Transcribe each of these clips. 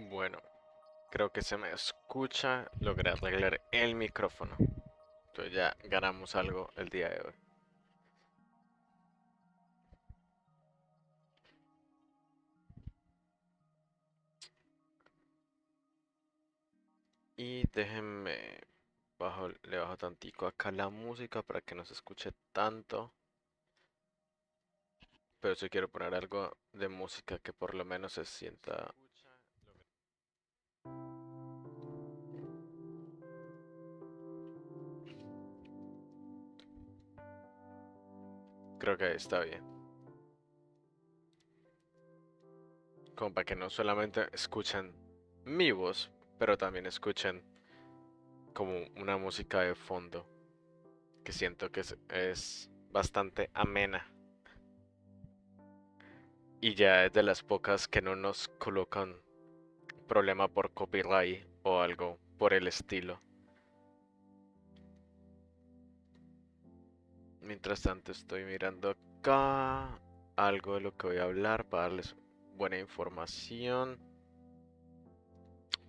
Bueno, creo que se me escucha. Logré arreglar el micrófono. Entonces ya ganamos algo el día de hoy. Y déjenme le bajo tantico acá la música para que no se escuche tanto. Pero si quiero poner algo de música que por lo menos se sienta. Creo que está bien. Como para que no solamente escuchen mi voz, pero también escuchen como una música de fondo. Que siento que es bastante amena. Y ya es de las pocas que no nos colocan problema por copyright o algo por el estilo. Mientras tanto estoy mirando acá algo de lo que voy a hablar para darles buena información.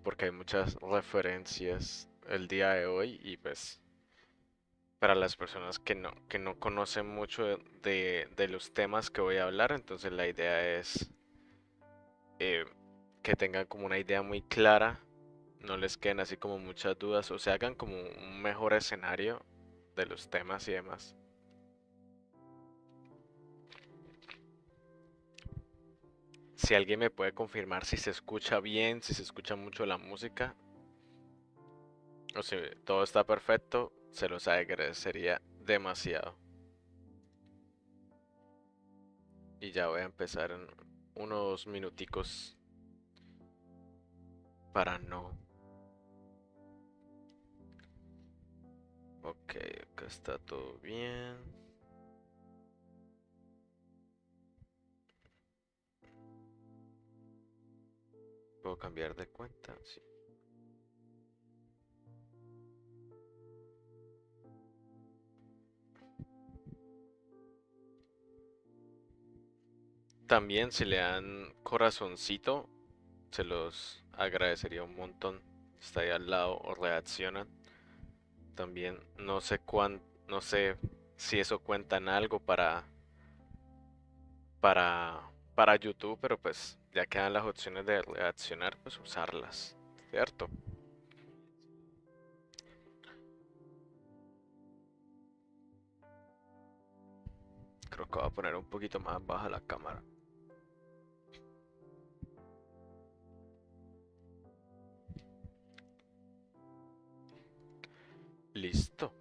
Porque hay muchas referencias el día de hoy y pues para las personas que no conocen mucho de los temas que voy a hablar, entonces la idea es eh, que tengan como una idea muy clara, no les queden así como muchas dudas o se hagan como un mejor escenario de los temas y demás. Si alguien me puede confirmar si se escucha bien, si se escucha mucho la música o si todo está perfecto, se los agradecería demasiado. Y ya voy a empezar en unos minuticos para no. Ok, acá está todo bien. ¿Puedo cambiar de cuenta? Sí. También si le dan corazoncito, se los agradecería un montón. Está ahí al lado o reaccionan. También no sé si eso cuenta en algo para YouTube, pero pues ya quedan las opciones de reaccionar, pues usarlas, ¿cierto? Creo que voy a poner un poquito más baja la cámara. Listo.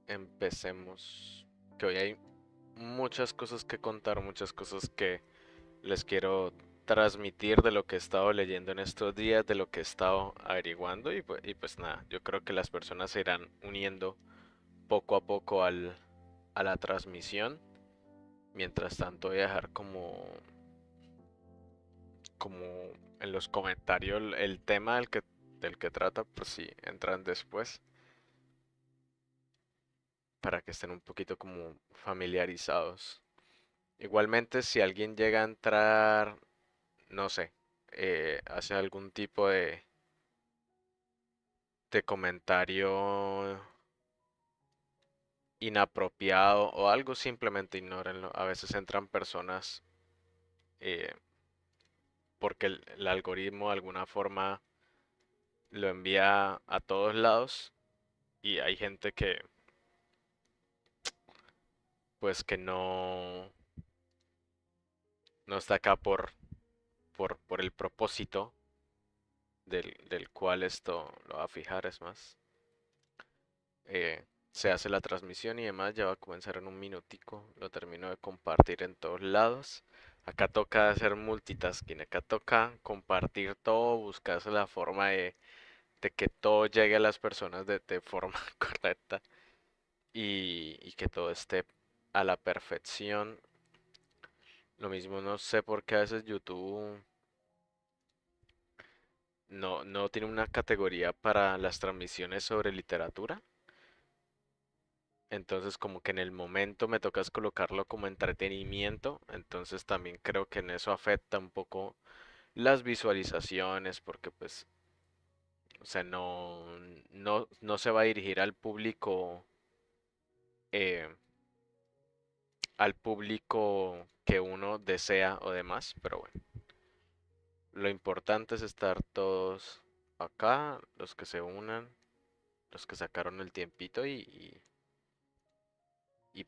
Empecemos. Que hoy hay muchas cosas que contar, muchas cosas que les quiero transmitir de lo que he estado leyendo en estos días, de lo que he estado averiguando y pues nada, yo creo que las personas se irán uniendo poco a poco a la transmisión. Mientras tanto voy a dejar como en los comentarios el tema del que trata, por si entran después, para que estén un poquito como familiarizados. Igualmente, si alguien llega a entrar, no sé, hace algún tipo de comentario inapropiado o algo, simplemente ignórenlo. A veces entran personas eh, porque el algoritmo de alguna forma lo envía a todos lados y hay gente que pues que no está acá por el propósito del cual esto lo va a fijar, es más. Se hace la transmisión y demás, ya va a comenzar en un minutico, lo termino de compartir en todos lados. Acá toca hacer multitasking, acá toca compartir todo, buscarse la forma de que todo llegue a las personas de forma correcta y que todo esté a la perfección. Lo mismo no sé por qué a veces YouTube no tiene una categoría para las transmisiones sobre literatura. Entonces como que en el momento me tocas colocarlo como entretenimiento, entonces también creo que en eso afecta un poco las visualizaciones porque pues, o sea, no se va a dirigir eh, al público que uno desea o demás, pero bueno, lo importante es estar todos acá, los que se unan, los que sacaron el tiempito y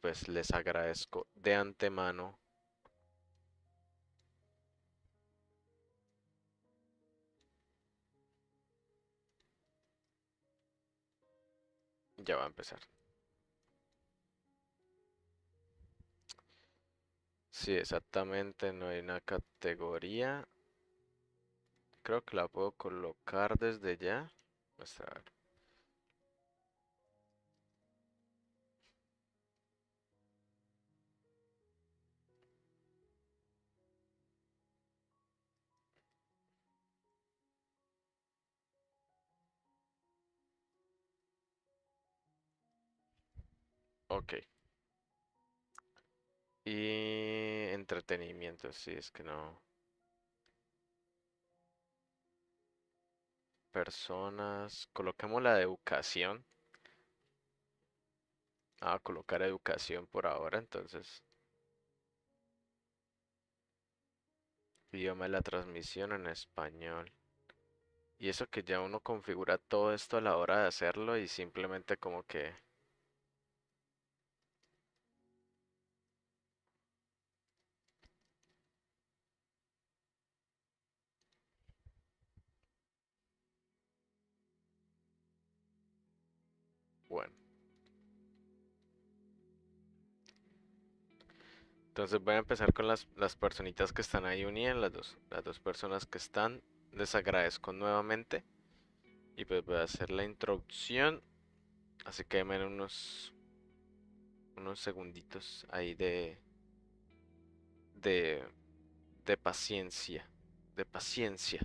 pues les agradezco de antemano. Ya va a empezar. Sí, exactamente, no hay una categoría. Creo que la puedo colocar desde ya. Vamos a ver. Ok. Y entretenimiento, sí, es que no. Personas. Coloquemos la de educación. A colocar educación por ahora, entonces. Idioma de la transmisión en español. Y eso que ya uno configura todo esto a la hora de hacerlo y simplemente como que, bueno. Entonces voy a empezar con las personitas que están ahí unidas, las dos personas que están. Les agradezco nuevamente y pues voy a hacer la introducción. Así que denme unos segunditos ahí de, de paciencia, de paciencia.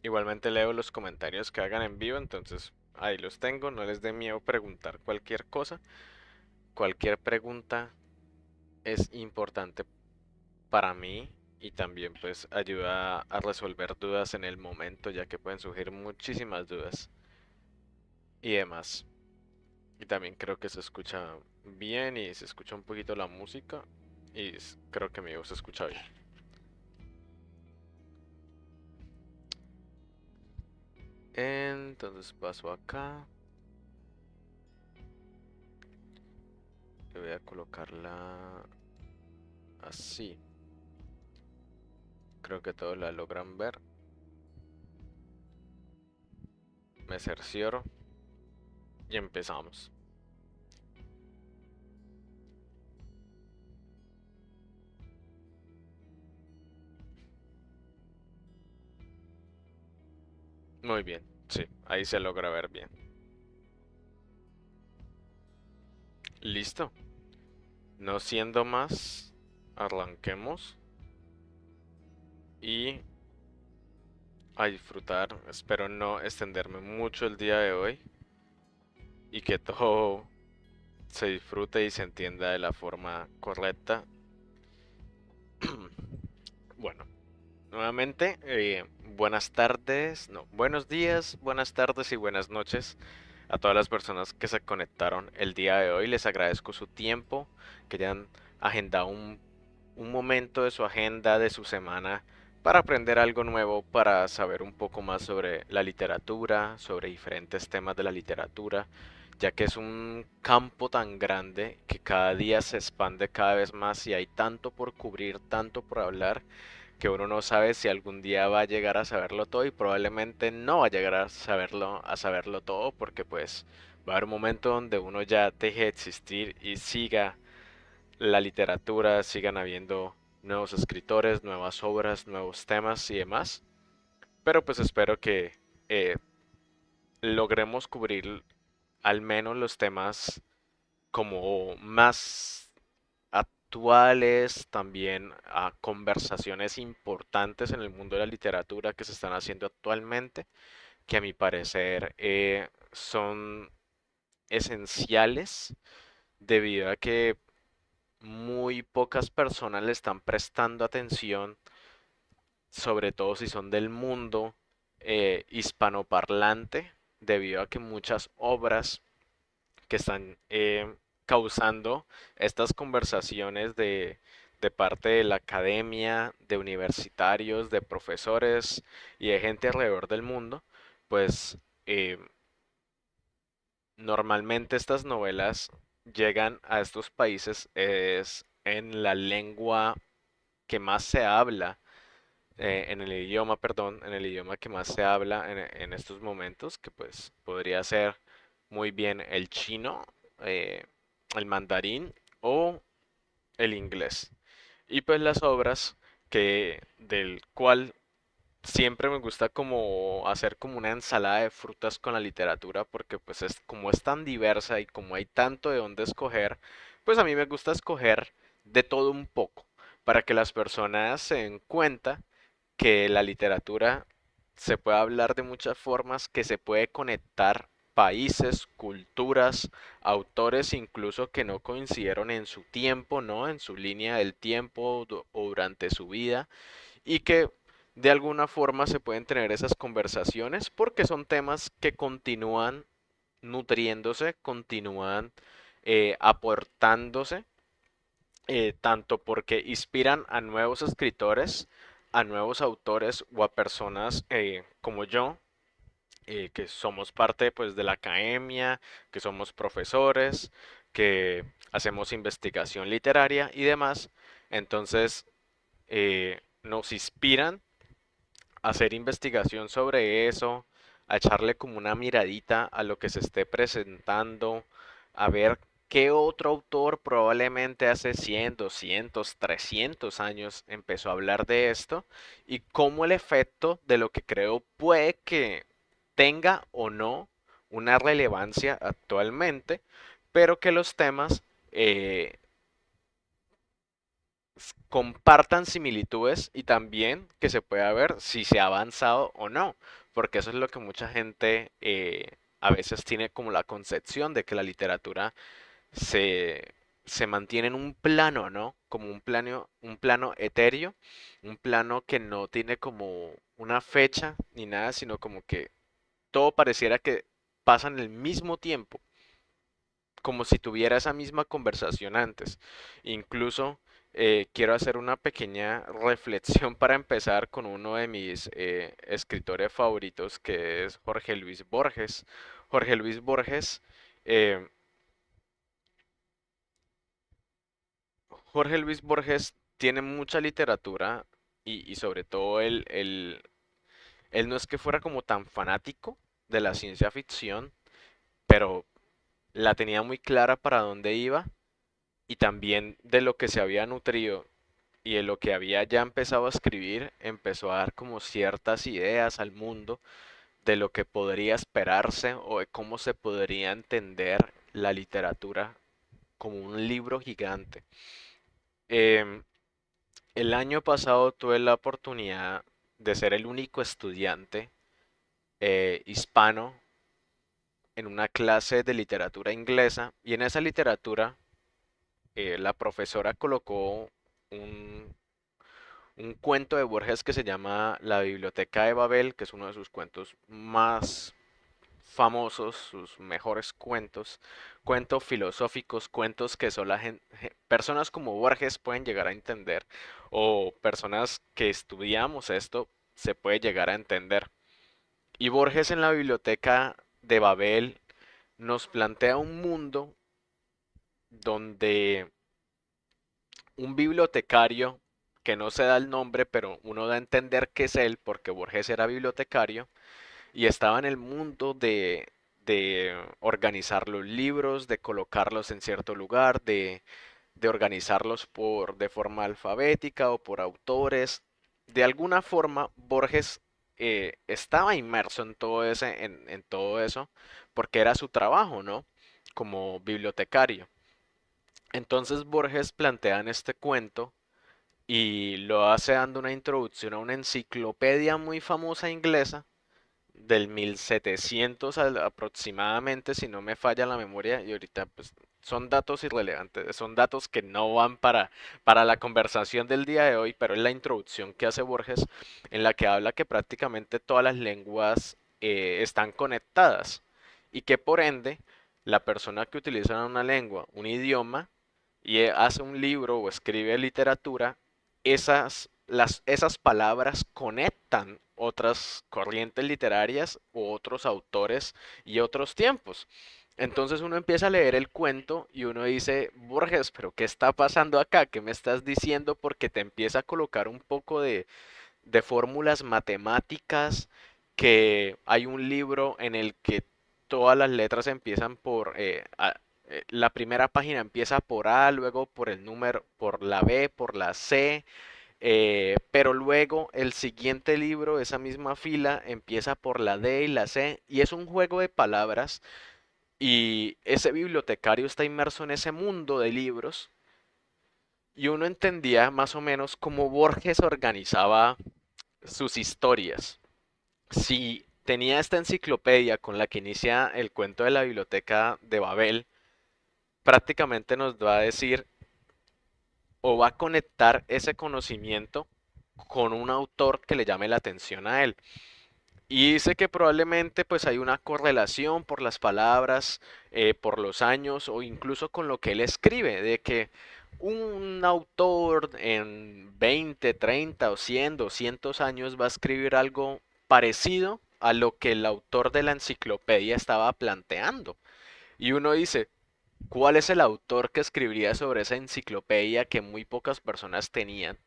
Igualmente leo los comentarios que hagan en vivo, entonces ahí los tengo. No les dé miedo preguntar cualquier cosa. Cualquier pregunta es importante para mí y también pues ayuda a resolver dudas en el momento, ya que pueden surgir muchísimas dudas y demás. Y también creo que se escucha bien y se escucha un poquito la música y creo que mi voz se escucha bien. Entonces paso acá, le voy a colocarla así. Creo que todos la logran ver. Me cercioro y empezamos. Muy bien, sí, ahí se logra ver bien. Listo. No siendo más, arranquemos y a disfrutar. Espero no extenderme mucho el día de hoy y que todo se disfrute y se entienda de la forma correcta. Bueno, nuevamente, buenas tardes, no, buenos días, buenas tardes y buenas noches a todas las personas que se conectaron el día de hoy. Les agradezco su tiempo, que hayan agendado un momento de su agenda, de su semana, para aprender algo nuevo, para saber un poco más sobre la literatura, sobre diferentes temas de la literatura, ya que es un campo tan grande que cada día se expande cada vez más y hay tanto por cubrir, tanto por hablar, que uno no sabe si algún día va a llegar a saberlo todo y probablemente no va a llegar a saberlo todo porque pues va a haber un momento donde uno ya deje de existir y siga la literatura, sigan habiendo nuevos escritores, nuevas obras, nuevos temas y demás. Pero pues espero que eh, logremos cubrir al menos los temas como más actuales, también a conversaciones importantes en el mundo de la literatura que se están haciendo actualmente. que a mi parecer son esenciales debido a que muy pocas personas le están prestando atención, sobre todo si son del mundo hispanoparlante, debido a que muchas obras que están causando estas conversaciones de parte de la academia, de universitarios, de profesores y de gente alrededor del mundo, pues eh, normalmente estas novelas llegan a estos países es en la lengua que más se habla, en el idioma, perdón, en el idioma que más se habla en estos momentos, que pues podría ser muy bien el chino, eh, el mandarín o el inglés. Y pues las obras del cual siempre me gusta como hacer como una ensalada de frutas con la literatura porque pues es como es tan diversa y como hay tanto de dónde escoger, pues a mí me gusta escoger de todo un poco para que las personas se den cuenta que la literatura se puede hablar de muchas formas, que se puede conectar países, culturas, autores incluso que no coincidieron en su tiempo, ¿no? En su línea del tiempo o durante su vida y que de alguna forma se pueden tener esas conversaciones porque son temas que continúan nutriéndose, continúan aportándose, tanto porque inspiran a nuevos escritores, a nuevos autores o a personas como yo, que somos parte pues de la academia, que somos profesores, que hacemos investigación literaria y demás. Entonces nos inspiran hacer investigación sobre eso, a echarle como una miradita a lo que se esté presentando, a ver qué otro autor probablemente hace 100, 200, 300 años empezó a hablar de esto y cómo el efecto de lo que creo puede que tenga o no una relevancia actualmente, pero que los temas compartan similitudes y también que se pueda ver si se ha avanzado o no, porque eso es lo que mucha gente a veces tiene como la concepción de que la literatura se mantiene en un plano, ¿no? Como un plano etéreo, un plano que no tiene como una fecha ni nada, sino como que todo pareciera que pasa en el mismo tiempo como si tuviera esa misma conversación antes. Incluso quiero hacer una pequeña reflexión para empezar con uno de mis escritores favoritos, que es Jorge Luis Borges. Jorge Luis Borges, eh, Jorge Luis Borges tiene mucha literatura y sobre todo él no es que fuera como tan fanático de la ciencia ficción, pero la tenía muy clara para dónde iba y también de lo que se había nutrido y de lo que había ya empezado a escribir, empezó a dar como ciertas ideas al mundo de lo que podría esperarse o de cómo se podría entender la literatura como un libro gigante. Em, el año pasado tuve la oportunidad de ser el único estudiante hispano en una clase de literatura inglesa y en esa literatura la profesora colocó un, un cuento de Borges que se llama La Biblioteca de Babel, que es uno de sus cuentos más famosos, sus mejores cuentos, cuentos filosóficos, cuentos que solo personas como Borges pueden llegar a entender, o personas que estudiamos esto se puede llegar a entender. Y Borges en la Biblioteca de Babel nos plantea un mundo donde un bibliotecario, que no se da el nombre, pero uno da a entender que es él, porque Borges era bibliotecario, y estaba en el mundo de organizar los libros, de colocarlos en cierto lugar, de organizarlos de forma alfabética o por autores. De alguna forma, Borges estaba inmerso en en todo eso, porque era su trabajo, ¿no? Como bibliotecario. Entonces Borges plantea en este cuento y lo hace dando una introducción a una enciclopedia muy famosa inglesa del 1700 aproximadamente, si no me falla la memoria, y ahorita pues son datos irrelevantes, son datos que no van para la conversación del día de hoy, pero es la introducción que hace Borges en la que habla que prácticamente todas las lenguas están conectadas y que por ende la persona que utiliza una lengua, un idioma, y hace un libro o escribe literatura, esas palabras conectan otras corrientes literarias u otros autores y otros tiempos. Entonces uno empieza a leer el cuento y uno dice, Borges, pero ¿qué está pasando acá? ¿Qué me estás diciendo? Porque te empieza a colocar un poco de fórmulas matemáticas, que hay un libro en el que todas las letras empiezan la primera página empieza por A, luego por el número, por la B, por la C, pero luego el siguiente libro, esa misma fila, empieza por la D y la C, y es un juego de palabras, y ese bibliotecario está inmerso en ese mundo de libros, y uno entendía más o menos cómo Borges organizaba sus historias. Si tenía esta enciclopedia con la que inicia el cuento de la biblioteca de Babel, prácticamente nos va a decir o va a conectar ese conocimiento con un autor que le llame la atención a él. Y dice que probablemente pues hay una correlación por las palabras, por los años o incluso con lo que él escribe, de que un autor en 20, 30 o 100, 200 años va a escribir algo parecido a lo que el autor de la enciclopedia estaba planteando. Y uno dice, ¿cuál es el autor que escribiría sobre esa enciclopedia que muy pocas personas tenían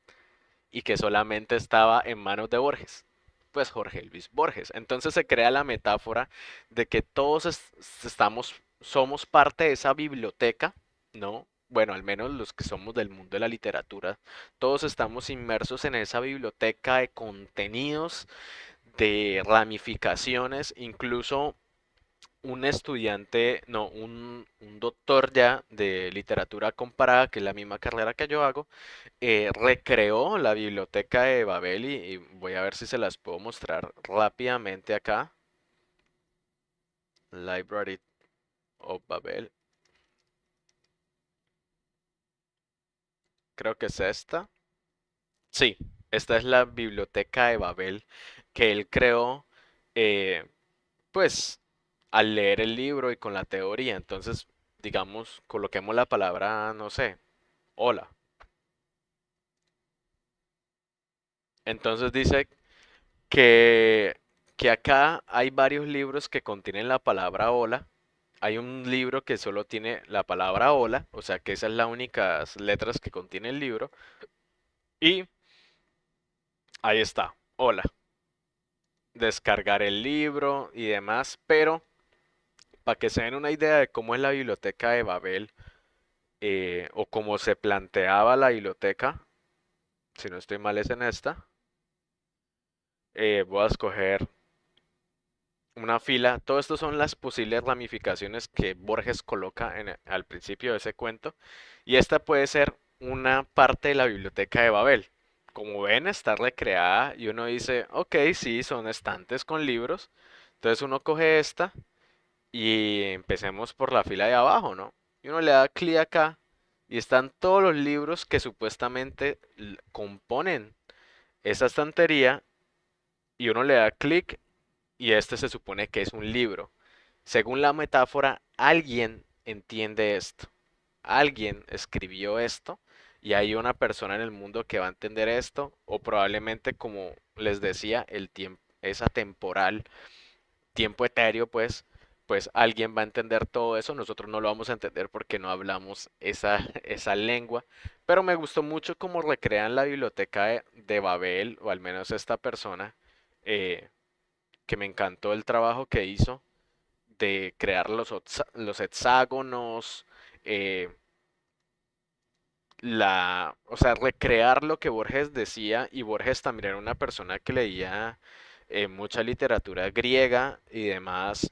y que solamente estaba en manos de Borges? Pues Jorge Luis Borges. Entonces se crea la metáfora de que todos somos parte de esa biblioteca, ¿no? Bueno, al menos los que somos del mundo de la literatura, todos estamos inmersos en esa biblioteca de contenidos, de ramificaciones, incluso un estudiante, no, un doctor ya de literatura comparada, que es la misma carrera que yo hago, recreó la biblioteca de Babel y voy a ver si se las puedo mostrar rápidamente acá. Library of Babel. Creo que es esta. Sí, esta es la biblioteca de Babel que él creó, eh, pues, al leer el libro y con la teoría. Entonces, digamos, coloquemos la palabra, no sé, hola. Entonces dice que, que acá hay varios libros que contienen la palabra hola. Hay un libro que solo tiene la palabra hola, o sea que esas son las únicas letras que contiene el libro. Y ahí está, hola. Descargar el libro y demás, pero para que se den una idea de cómo es la biblioteca de Babel, o cómo se planteaba la biblioteca, si no estoy mal es en esta, voy a escoger una fila. Todo esto son las posibles ramificaciones que Borges coloca al principio de ese cuento. Y esta puede ser una parte de la biblioteca de Babel. Como ven, está recreada y uno dice, ok, sí, son estantes con libros. Entonces uno coge esta y empecemos por la fila de abajo, ¿no? Y uno le da clic acá y están todos los libros que supuestamente componen esa estantería y uno le da clic y este se supone que es un libro. Según la metáfora, alguien entiende esto, alguien escribió esto y hay una persona en el mundo que va a entender esto o probablemente, como les decía, el tiempo es atemporal, tiempo etéreo, pues alguien va a entender todo eso. Nosotros no lo vamos a entender porque no hablamos esa lengua, pero me gustó mucho cómo recrean la biblioteca de Babel, o al menos esta persona, eh, que me encantó el trabajo que hizo de crear los hexágonos, eh, o sea, recrear lo que Borges decía, y Borges también era una persona que leía mucha literatura griega y demás,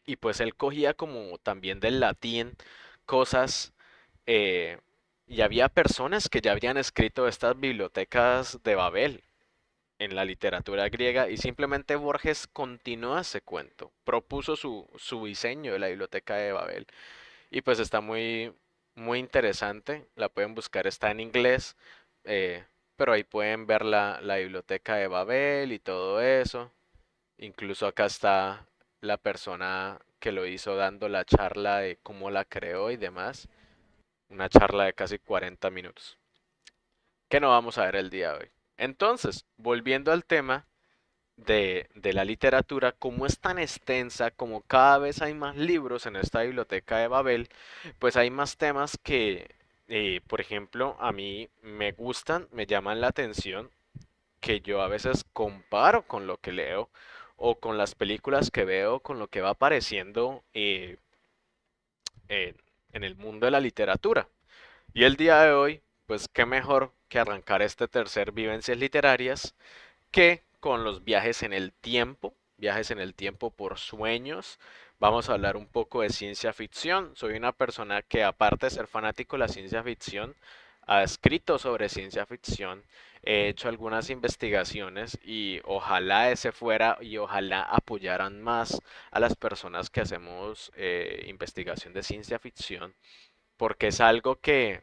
y pues él cogía como también del latín cosas, eh, y había personas que ya habían escrito estas bibliotecas de Babel. en la literatura griega y simplemente Borges continuó ese cuento, propuso su diseño de la biblioteca de Babel y pues está muy interesante, la pueden buscar, está en inglés, eh, pero ahí pueden ver la biblioteca de Babel y todo eso, incluso acá está la persona que lo hizo dando la charla de cómo la creó y demás, una charla de casi 40 minutos, que no vamos a ver el día de hoy. Entonces, volviendo al tema, de la literatura, como es tan extensa, como cada vez hay más libros en esta biblioteca de Babel, pues hay más temas que, por ejemplo, a mí me gustan, me llaman la atención, que yo a veces comparo con lo que leo o con las películas que veo, con lo que va apareciendo en en el mundo de la literatura. Y el día de hoy, pues qué mejor que arrancar este tercer Vivencias Literarias que con los viajes en el tiempo por sueños. Vamos a hablar un poco de ciencia ficción. Soy una persona que aparte de ser fanático de la ciencia ficción, ha escrito sobre ciencia ficción. He hecho algunas investigaciones y ojalá ese fuera y ojalá apoyaran más a las personas que hacemos investigación de ciencia ficción, porque es algo que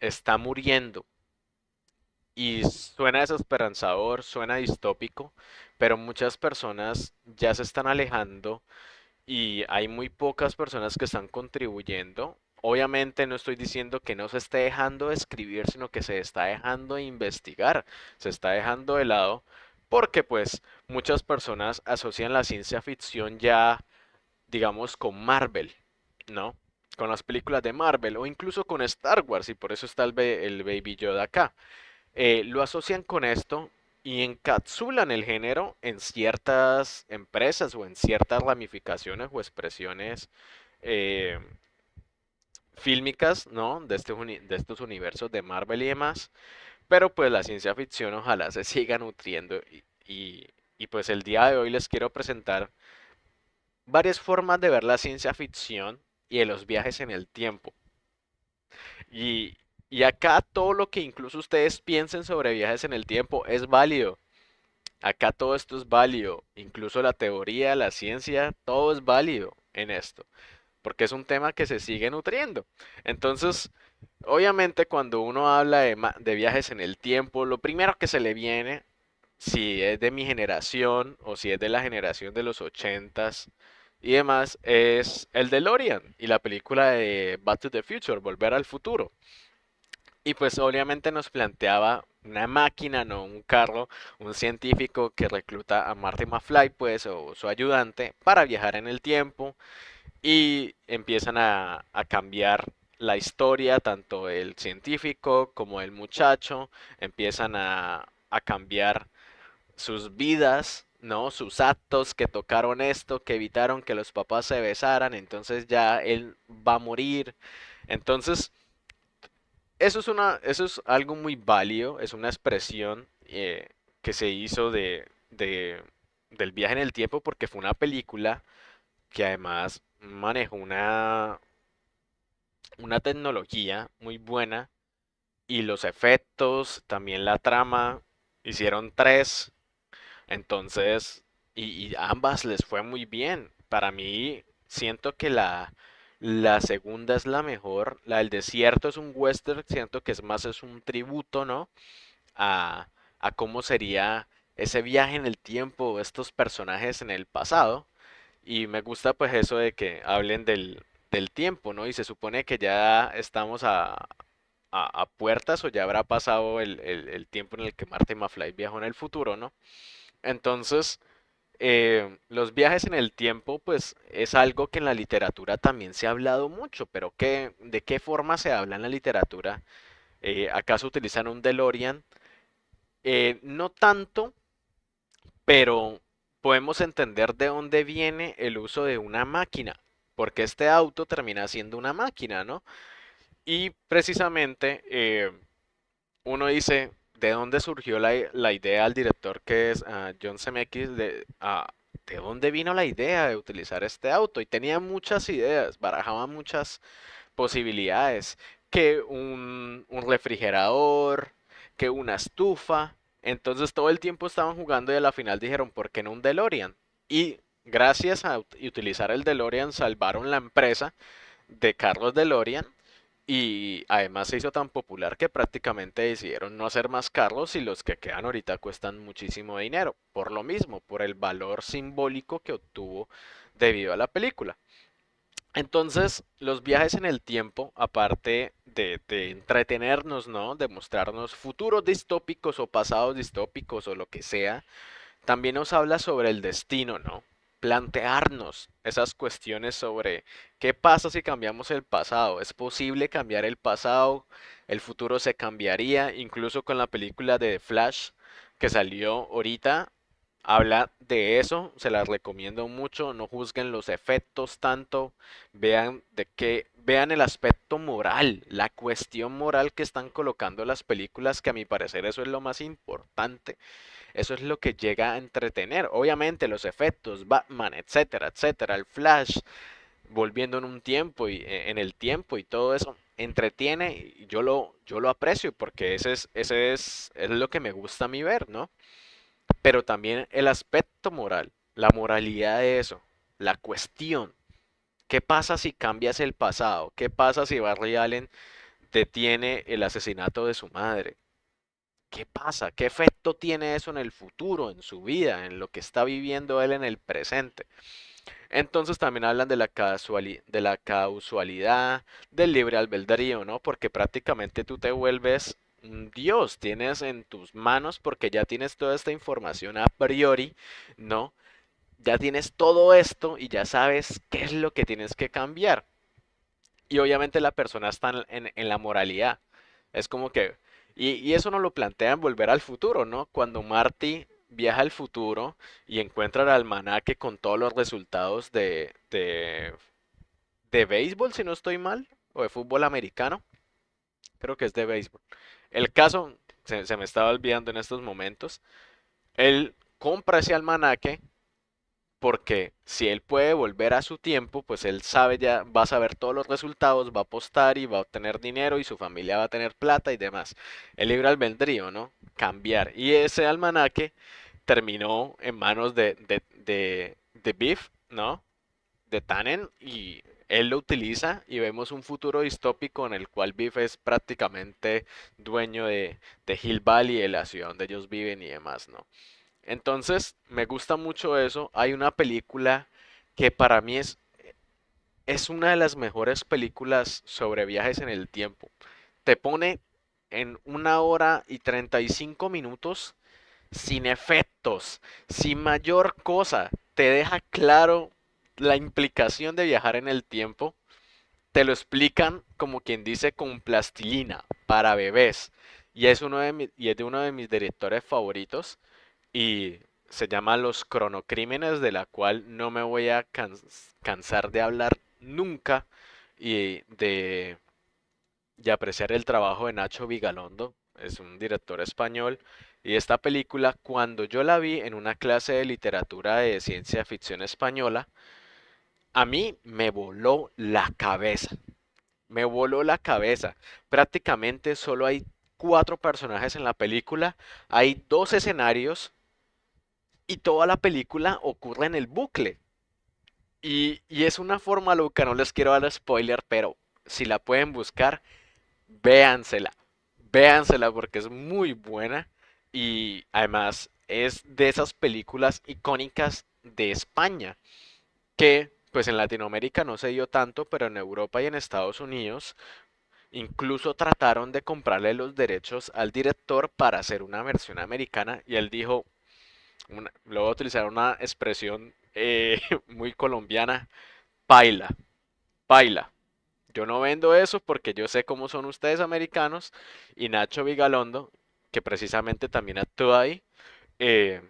está muriendo y suena desesperanzador, suena distópico, pero muchas personas ya se están alejando y hay muy pocas personas que están contribuyendo. Obviamente no estoy diciendo que no se esté dejando de escribir, sino que se está dejando de investigar, se está dejando de lado, porque pues muchas personas asocian la ciencia ficción ya, digamos, con Marvel, ¿no? Con las películas de Marvel o incluso con Star Wars, y por eso está el Baby Yoda acá. Lo asocian con esto y encapsulan el género en ciertas empresas o en ciertas ramificaciones o expresiones eh, fílmicas, ¿no? De estos universos de Marvel y demás. Pero pues la ciencia ficción ojalá se siga nutriendo y pues el día de hoy les quiero presentar varias formas de ver la ciencia ficción y de los viajes en el tiempo. Y, y acá todo lo que incluso ustedes piensen sobre viajes en el tiempo es válido. Acá todo esto es válido, incluso la teoría, la ciencia, todo es válido en esto, porque es un tema que se sigue nutriendo. Entonces, obviamente cuando uno habla de viajes en el tiempo, lo primero que se le viene, si es de mi generación o si es de la generación de los ochentas y demás, es el DeLorean y la película de Back to the Future, Volver al Futuro. Y pues obviamente nos planteaba una máquina, no un carro, un científico que recluta a Marty McFly, pues, o su ayudante, para viajar en el tiempo y empiezan a cambiar la historia, tanto el científico como el muchacho, empiezan a cambiar sus vidas, ¿no? Sus actos que tocaron esto, que evitaron que los papás se besaran, entonces ya él va a morir. Entonces, eso es algo muy válido, es una expresión que se hizo del viaje en el tiempo porque fue una película que además manejó una tecnología muy buena y los efectos, también la trama, hicieron tres, entonces, y ambas les fue muy bien. Para mí, siento que la segunda es la mejor. La del desierto es un western, siento que es más, es un tributo, ¿no? A, a cómo sería ese viaje en el tiempo, estos personajes en el pasado. Y me gusta pues eso de que hablen del tiempo, ¿no? Y se supone que ya estamos a puertas o ya habrá pasado el tiempo en el que Marty McFly viajó en el futuro, ¿no? Entonces, los viajes en el tiempo, pues es algo que en la literatura también se ha hablado mucho, pero ¿de qué forma se habla en la literatura? ¿Acaso utilizan un DeLorean? No tanto, pero podemos entender de dónde viene el uso de una máquina, porque este auto termina siendo una máquina, ¿no? Y precisamente uno dice, ¿de dónde surgió la idea al director que es John Zemeckis de dónde vino la idea de utilizar este auto? Y tenía muchas ideas, barajaba muchas posibilidades, que un refrigerador, que una estufa, Entonces todo el tiempo estaban jugando y a la final dijeron, ¿por qué no un DeLorean? Y gracias a utilizar el DeLorean salvaron la empresa de Carlos DeLorean y además se hizo tan popular que prácticamente decidieron no hacer más carros y los que quedan ahorita cuestan muchísimo dinero. Por lo mismo, por el valor simbólico que obtuvo debido a la película. Entonces, los viajes en el tiempo, aparte de entretenernos, ¿no? De mostrarnos futuros distópicos o pasados distópicos o lo que sea, también nos habla sobre el destino, ¿no? Plantearnos esas cuestiones sobre qué pasa si cambiamos el pasado. ¿Es posible cambiar el pasado? ¿El futuro se cambiaría? Incluso con la película de Flash que salió ahorita, habla de eso. Se las recomiendo mucho. No juzguen los efectos tanto. Vean el aspecto moral, la cuestión moral que están colocando las películas, que a mi parecer eso es lo más importante. Eso es lo que llega a entretener. Obviamente los efectos, Batman, etcétera, etcétera, el Flash, volviendo en un tiempo y en el tiempo y todo eso, entretiene y yo lo aprecio porque es lo que me gusta a mí ver, ¿no? Pero también el aspecto moral, la moralidad de eso, la cuestión. ¿Qué pasa si cambias el pasado? ¿Qué pasa si Barry Allen detiene el asesinato de su madre? ¿Qué pasa? ¿Qué efecto tiene eso en el futuro, en su vida, en lo que está viviendo él en el presente? Entonces también hablan de de la causalidad, del libre albedrío, ¿no? Porque prácticamente tú te vuelves un dios, tienes en tus manos, porque ya tienes toda esta información a priori, ¿no? Ya tienes todo esto y ya sabes qué es lo que tienes que cambiar. Y obviamente la persona está en la moralidad. Es como que, y eso nos lo plantea en Volver al Futuro, ¿no? Cuando Marty viaja al futuro y encuentra el almanaque con todos los resultados de béisbol, si no estoy mal, o de fútbol americano, creo que es de béisbol. El caso, se me estaba olvidando en estos momentos, él compra ese almanaque porque si él puede volver a su tiempo, pues él sabe ya, va a saber todos los resultados, va a apostar y va a obtener dinero y su familia va a tener plata y demás. El libre albedrío, ¿no? Cambiar. Y ese almanaque terminó en manos de Biff, ¿no? De Tannen y él lo utiliza y vemos un futuro distópico en el cual Biff es prácticamente dueño de Hill Valley, de la ciudad donde ellos viven y demás, ¿no? Entonces, me gusta mucho eso. Hay una película que para mí es una de las mejores películas sobre viajes en el tiempo. Te pone en 1 hora y 35 minutos sin efectos, sin mayor cosa. Te deja claro la implicación de viajar en el tiempo. Te lo explican como quien dice con plastilina para bebés. Y es de uno de mis directores favoritos y se llama Los Cronocrímenes, de la cual no me voy a cansar de hablar nunca y de apreciar el trabajo de Nacho Vigalondo, es un director español. Y esta película, cuando yo la vi en una clase de literatura de ciencia ficción española, a mí me voló la cabeza. Me voló la cabeza. Prácticamente solo hay 4 personajes en la película, hay 2 escenarios y toda la película ocurre en el bucle. Y es una forma loca, no les quiero dar spoiler, pero si la pueden buscar, véansela. Véansela porque es muy buena y además es de esas películas icónicas de España que pues en Latinoamérica no se dio tanto, pero en Europa y en Estados Unidos incluso trataron de comprarle los derechos al director para hacer una versión americana y él dijo, lo voy a utilizar una expresión muy colombiana, paila, paila. Yo no vendo eso porque yo sé cómo son ustedes americanos y Nacho Vigalondo, que precisamente también actúa ahí, eh,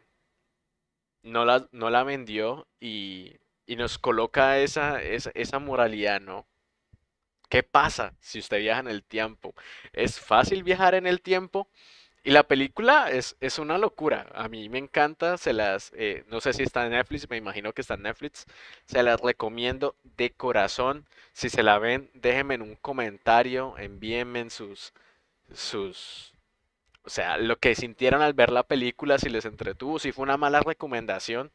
no la vendió y nos coloca esa moralidad, ¿no? ¿Qué pasa si usted viaja en el tiempo? ¿Es fácil viajar en el tiempo? Y la película es una locura. A mí me encanta, no sé si está en Netflix, me imagino que está en Netflix. Se las recomiendo de corazón. Si se la ven, déjenme en un comentario, envíenme sus, O sea, lo que sintieron al ver la película, si les entretuvo, si fue una mala recomendación.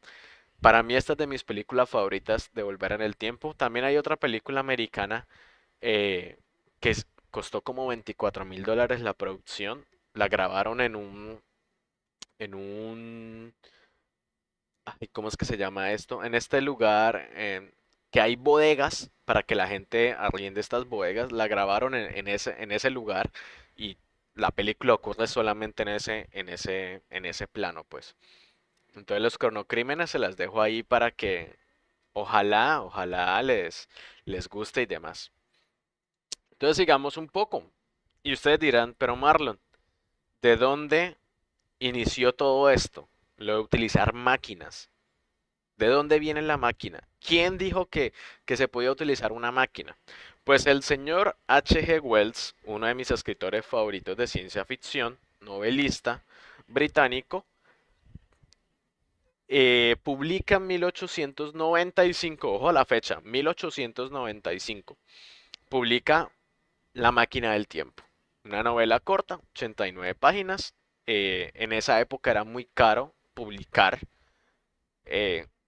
Para mí esta es de mis películas favoritas de Volver en el Tiempo. También hay otra película americana eh, costó como $24.000 la producción. La grabaron en un, ay, ¿cómo es que se llama esto? En este lugar que hay bodegas para que la gente arriende estas bodegas. La grabaron en ese lugar y la película ocurre solamente en ese plano, pues. Entonces los cronocrímenes se las dejo ahí para que ojalá les guste y demás. Entonces sigamos un poco. Y ustedes dirán, pero Marlon, ¿de dónde inició todo esto? Lo de utilizar máquinas. ¿De dónde viene la máquina? ¿Quién dijo que se podía utilizar una máquina? Pues el señor H. G. Wells, uno de mis escritores favoritos de ciencia ficción, novelista británico, publica en 1895, ojo a la fecha, 1895, publica La máquina del tiempo, una novela corta, 89 páginas. En esa época era muy caro publicar.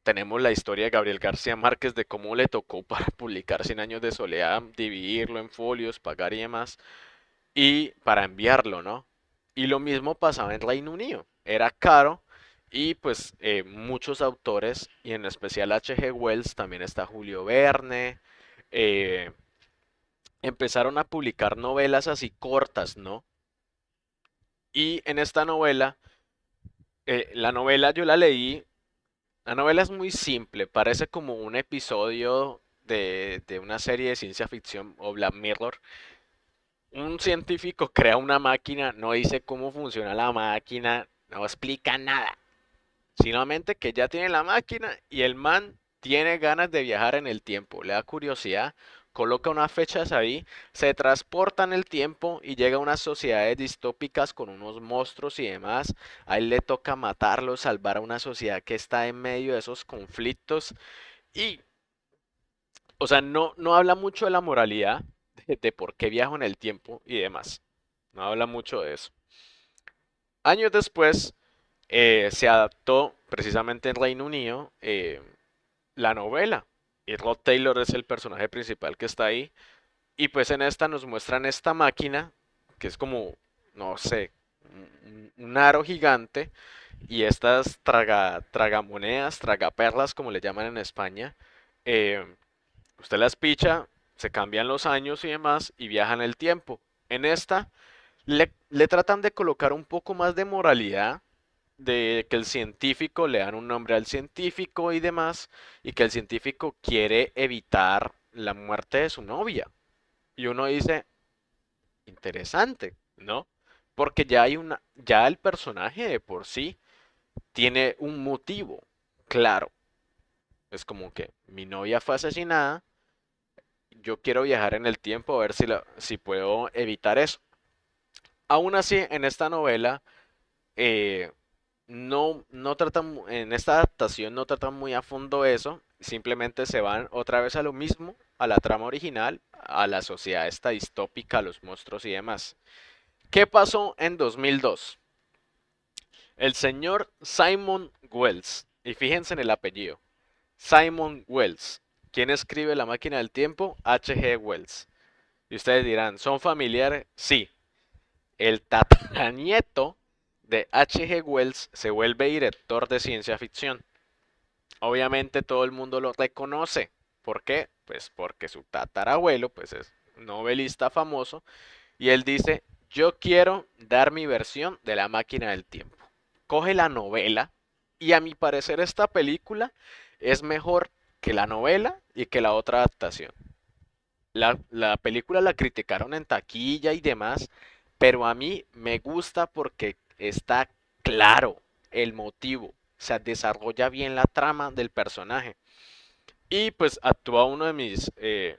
Tenemos la historia de Gabriel García Márquez de cómo le tocó para publicar Cien años de soledad, dividirlo en folios, pagar y demás, y para enviarlo, ¿no? Y lo mismo pasaba en Reino Unido, era caro y pues muchos autores, y en especial H. G. Wells, también está Julio Verne, eh, empezaron a publicar novelas así cortas, ¿no? Y en esta novela, la novela yo la leí, la novela es muy simple, parece como un episodio de una serie de ciencia ficción o Black Mirror. Un científico crea una máquina, no dice cómo funciona la máquina, no explica nada. Simplemente que ya tiene la máquina y el man tiene ganas de viajar en el tiempo, le da curiosidad, coloca unas fechas ahí, se transporta en el tiempo y llega a unas sociedades distópicas con unos monstruos y demás. A él le toca matarlos, salvar a una sociedad que está en medio de esos conflictos y, o sea, no habla mucho de la moralidad, de por qué viajo en el tiempo y demás. No habla mucho de eso. Años después se adaptó precisamente en Reino Unido la novela. Y Rod Taylor es el personaje principal que está ahí. Y pues en esta nos muestran esta máquina, que es como, no sé, un aro gigante. Y estas tragamonedas, tragaperlas, como le llaman en España. eh, Usted las picha, se cambian los años y demás, y viajan el tiempo. En esta le tratan de colocar un poco más de moralidad, de que el científico le dan un nombre al científico y demás, y que el científico quiere evitar la muerte de su novia. Y uno dice, interesante, ¿no? Porque ya el personaje de por sí tiene un motivo, claro. Es como que mi novia fue asesinada, yo quiero viajar en el tiempo a ver si puedo evitar eso. Aún así, en esta novela, eh, no tratan, en esta adaptación no tratan muy a fondo eso, simplemente se van otra vez a lo mismo, a la trama original, a la sociedad esta distópica, a los monstruos y demás. ¿Qué pasó en 2002? El señor Simon Wells, y fíjense en el apellido, Simon Wells. ¿Quién escribe La máquina del tiempo? H. G. Wells. Y ustedes dirán, ¿son familiares? Sí. El tataranieto de H. G. Wells se vuelve director de ciencia ficción. Obviamente todo el mundo lo reconoce. ¿Por qué? Pues porque su tatarabuelo pues es novelista famoso y él dice, yo quiero dar mi versión de La máquina del tiempo. Coge la novela y a mi parecer esta película es mejor que la novela y que la otra adaptación. La película la criticaron en taquilla y demás, pero a mí me gusta porque está claro el motivo, o sea, desarrolla bien la trama del personaje. Y pues actúa uno de mis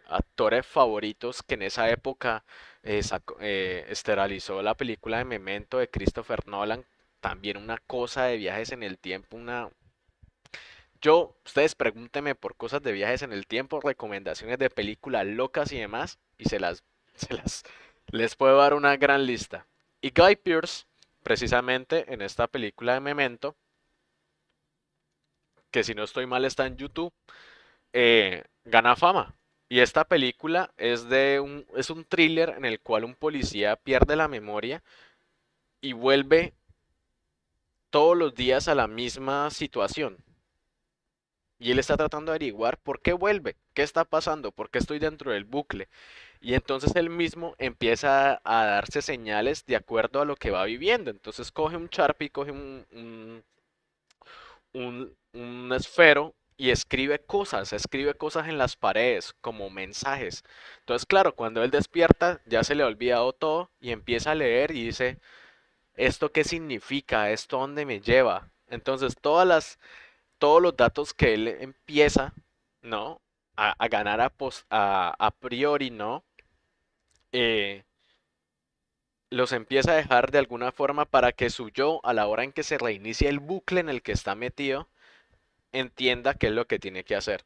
actores favoritos que en esa época esterilizó la película de Memento de Christopher Nolan. También una cosa de viajes en el tiempo, ustedes pregúntenme por cosas de viajes en el tiempo, recomendaciones de películas locas y demás, y se las les puedo dar una gran lista. Y Guy Pearce precisamente en esta película de Memento, que si no estoy mal está en YouTube, gana fama. Y esta película es un thriller en el cual un policía pierde la memoria y vuelve todos los días a la misma situación. Y él está tratando de averiguar por qué vuelve, qué está pasando, por qué estoy dentro del bucle. Y entonces él mismo empieza a darse señales de acuerdo a lo que va viviendo. Entonces coge un Sharpie, coge un esfero y escribe cosas en las paredes como mensajes. Entonces, claro, cuando él despierta ya se le ha olvidado todo y empieza a leer y dice, ¿esto qué significa? ¿Esto dónde me lleva? Entonces, todos los datos que él empieza, ¿no? A ganar a priori, ¿no? Eh, los empieza a dejar de alguna forma para que su yo, a la hora en que se reinicie el bucle en el que está metido, entienda qué es lo que tiene que hacer.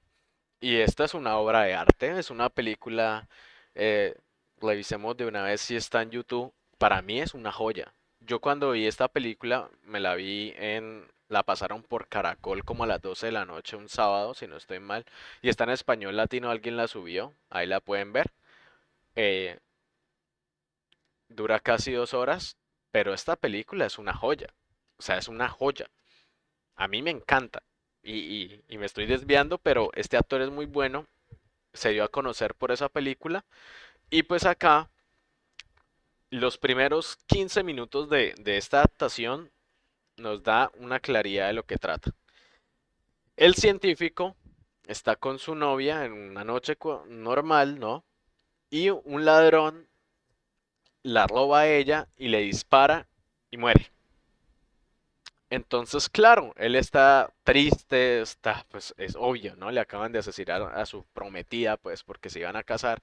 Y esta es una obra de arte, es una película, eh, revisemos de una vez si está en YouTube, para mí es una joya. Yo cuando vi esta película me la vi la pasaron por Caracol como a las 12 de la noche un sábado, si no estoy mal, y está en español latino, alguien la subió, ahí la pueden ver. Eh, Dura casi 2 horas, pero esta película es una joya, o sea, es una joya. A mí me encanta. Y me estoy desviando, pero este actor es muy bueno, se dio a conocer por esa película. Y pues acá, los primeros 15 minutos de esta adaptación nos da una claridad de lo que trata. El científico está con su novia en una noche normal, ¿no? Y un ladrón la roba a ella y le dispara y muere. Entonces, claro, él está triste, pues es obvio, ¿no? Le acaban de asesinar a su prometida, pues porque se iban a casar.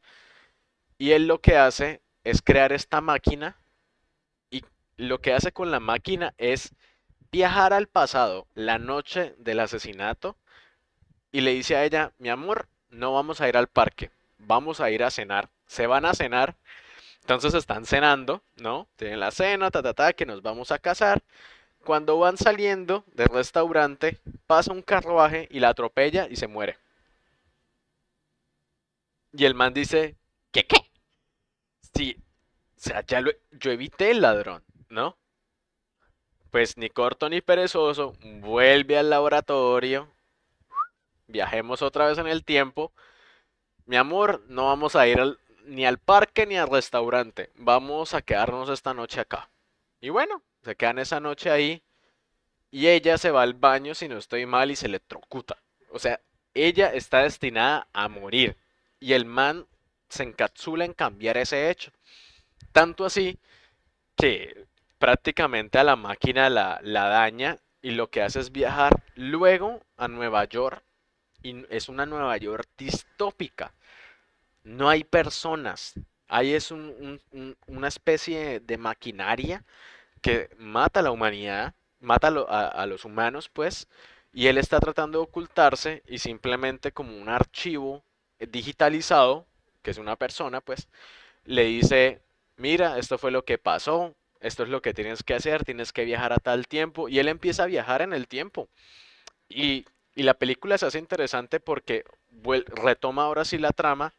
Y él lo que hace es crear esta máquina y lo que hace con la máquina es viajar al pasado, la noche del asesinato, y le dice a ella, mi amor, no vamos a ir al parque, vamos a ir a cenar. Se van a cenar, entonces están cenando, ¿no? Tienen la cena, que nos vamos a casar. Cuando van saliendo del restaurante, pasa un carruaje y la atropella y se muere. Y el man dice, ¿qué? Sí, o sea, yo evité el ladrón, ¿no? Pues ni corto ni perezoso, vuelve al laboratorio, viajemos otra vez en el tiempo. Mi amor, no vamos a ir ni al parque ni al restaurante, vamos a quedarnos esta noche acá. Y bueno, se quedan esa noche ahí y ella se va al baño, si no estoy mal, y se electrocuta. O sea, ella está destinada a morir y el man se encapsula en cambiar ese hecho. Tanto así que prácticamente a la máquina la daña y lo que hace es viajar luego a Nueva York y es una Nueva York distópica. No hay personas, ahí es una especie de maquinaria que mata a la humanidad, mata a los humanos pues, y él está tratando de ocultarse y simplemente como un archivo digitalizado, que es una persona pues, le dice, mira, esto fue lo que pasó, esto es lo que tienes que hacer, tienes que viajar a tal tiempo, y él empieza a viajar en el tiempo. Y, y la película se hace interesante porque retoma ahora sí la trama,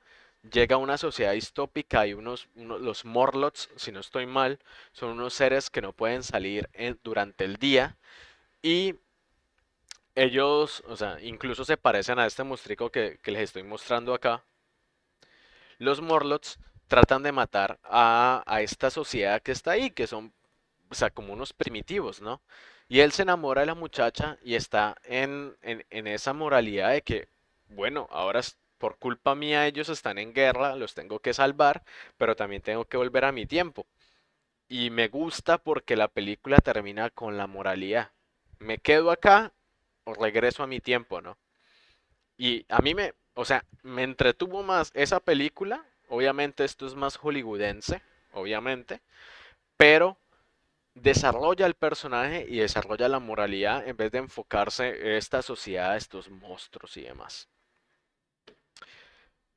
llega a una sociedad distópica y los Morlocks, si no estoy mal, son unos seres que no pueden salir durante el día y ellos, o sea, incluso se parecen a este mostrico que les estoy mostrando acá. Los Morlocks tratan de matar a esta sociedad que está ahí, que son, o sea, como unos primitivos, ¿no? Y él se enamora de la muchacha y está en esa moralidad de que, bueno, ahora por culpa mía ellos están en guerra, los tengo que salvar, pero también tengo que volver a mi tiempo. Y me gusta porque la película termina con la moralidad. ¿Me quedo acá o regreso a mi tiempo, no? Y a mí o sea, me entretuvo más esa película. Obviamente esto es más hollywoodense, obviamente, pero desarrolla el personaje y desarrolla la moralidad en vez de enfocarse en esta sociedad, estos monstruos y demás.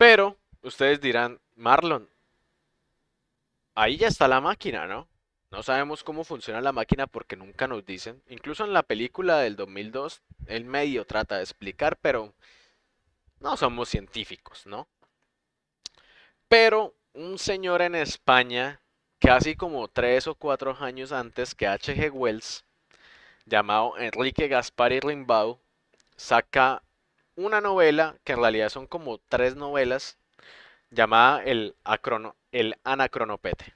Pero ustedes dirán, Marlon, ahí ya está la máquina, ¿no? No sabemos cómo funciona la máquina porque nunca nos dicen. Incluso en la película del 2002, el medio trata de explicar, pero no somos científicos, ¿no? Pero un señor en España, casi como 3 o 4 años antes que H.G. Wells, llamado Enrique Gaspari Rimbaud, saca una novela, que en realidad son como tres novelas, llamada el Anacronopete.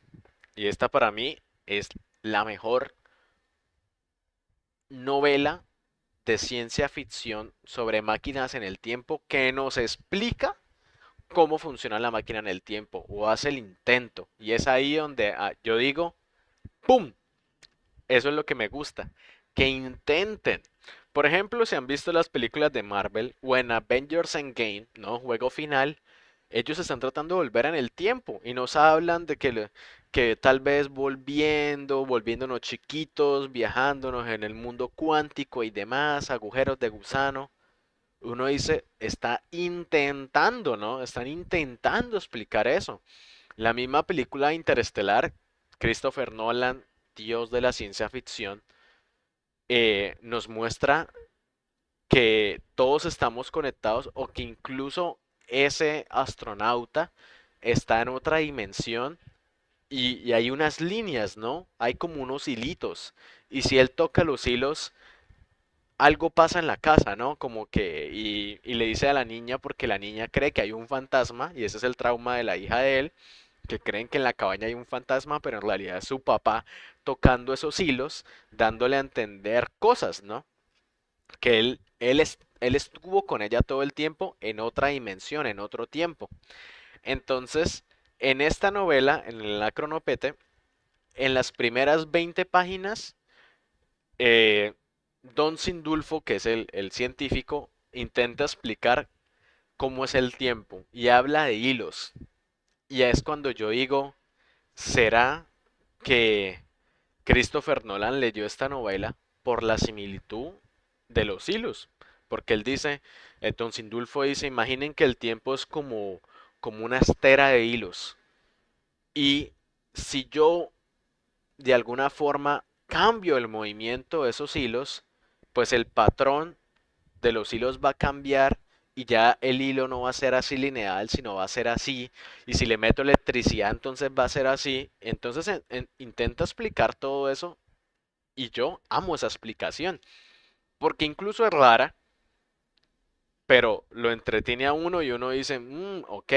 Y esta para mí es la mejor novela de ciencia ficción sobre máquinas en el tiempo que nos explica cómo funciona la máquina en el tiempo o hace el intento. Y es ahí donde yo digo, ¡pum! Eso es lo que me gusta. Que intenten. Por ejemplo, si han visto las películas de Marvel o en Avengers Endgame, ¿no? Juego final, ellos están tratando de volver en el tiempo y nos hablan de que tal vez volviéndonos chiquitos, viajándonos en el mundo cuántico y demás, agujeros de gusano. Uno dice, está intentando, ¿no? Están intentando explicar eso. La misma película Interestelar, Christopher Nolan, Dios de la ciencia ficción, nos muestra que todos estamos conectados o que incluso ese astronauta está en otra dimensión y hay unas líneas, ¿no? Hay como unos hilitos. Y si él toca los hilos, algo pasa en la casa, ¿no? Como que, y le dice a la niña porque la niña cree que hay un fantasma y ese es el trauma de la hija de él, que creen que en la cabaña hay un fantasma, pero en realidad es su papá tocando esos hilos, dándole a entender cosas, ¿no? Que él estuvo con ella todo el tiempo en otra dimensión, en otro tiempo. Entonces, en esta novela, en el Acronopete, en las primeras 20 páginas, eh, Don Sindulfo, que es el científico, intenta explicar cómo es el tiempo y habla de hilos. Y es cuando yo digo, ¿será que Christopher Nolan leyó esta novela por la similitud de los hilos? Porque él dice, Don Sindulfo dice, imaginen que el tiempo es como una estera de hilos. Y si yo de alguna forma cambio el movimiento de esos hilos, pues el patrón de los hilos va a cambiar y ya el hilo no va a ser así lineal, sino va a ser así. Y si le meto electricidad, entonces va a ser así. Entonces intenta explicar todo eso y yo amo esa explicación. Porque incluso es rara, pero lo entretiene a uno y uno dice, ok.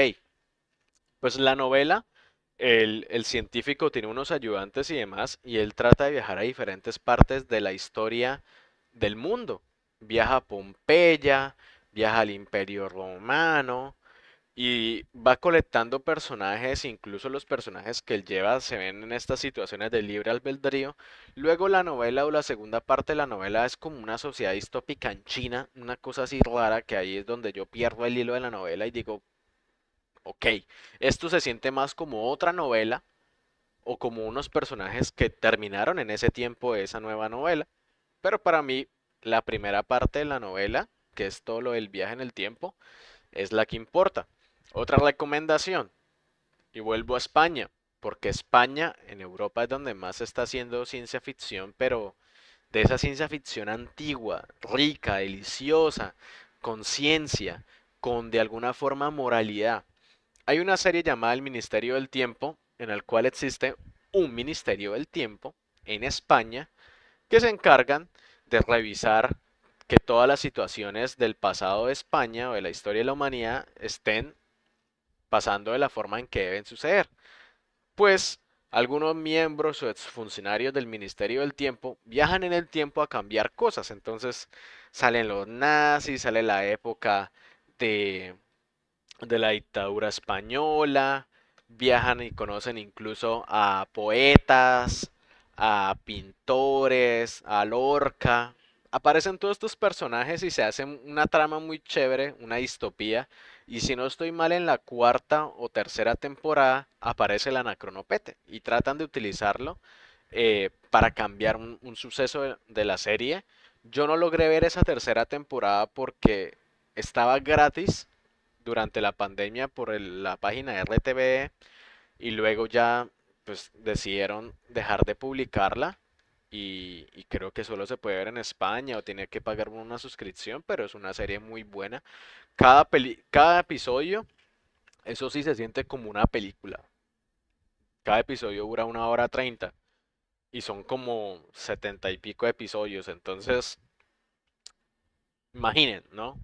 Pues la novela, el científico tiene unos ayudantes y demás, y él trata de viajar a diferentes partes de la historia del mundo. Viaja a Pompeya, viaja al Imperio Romano, y va colectando personajes, incluso los personajes que él lleva se ven en estas situaciones de libre albedrío. Luego la novela o la segunda parte de la novela es como una sociedad distópica en China, una cosa así rara que ahí es donde yo pierdo el hilo de la novela y digo, ok, esto se siente más como otra novela o como unos personajes que terminaron en ese tiempo de esa nueva novela. Pero para mí, la primera parte de la novela, que es todo lo del viaje en el tiempo, es la que importa. Otra recomendación, y vuelvo a España, porque España en Europa es donde más se está haciendo ciencia ficción, pero de esa ciencia ficción antigua, rica, deliciosa, con ciencia, con de alguna forma moralidad. Hay una serie llamada El Ministerio del Tiempo, en el cual existe un Ministerio del Tiempo en España que se encargan de revisar que todas las situaciones del pasado de España o de la historia de la humanidad estén pasando de la forma en que deben suceder. Pues algunos miembros o exfuncionarios del Ministerio del Tiempo viajan en el tiempo a cambiar cosas. Entonces salen los nazis, sale la época de la dictadura española, viajan y conocen incluso a poetas, a pintores, a Lorca. Aparecen todos estos personajes y se hacen una trama muy chévere, una distopía. Y si no estoy mal, en la cuarta o tercera temporada aparece el Anacronopete y tratan de utilizarlo para cambiar un suceso de la serie. Yo no logré ver esa tercera temporada porque estaba gratis durante la pandemia por la página RTVE y luego ya pues decidieron dejar de publicarla y creo que solo se puede ver en España o tiene que pagar una suscripción, pero es una serie muy buena. Cada episodio, eso sí se siente como una película. Cada episodio dura 1 hora 30 y son como 70 y pico episodios, entonces imaginen, ¿no?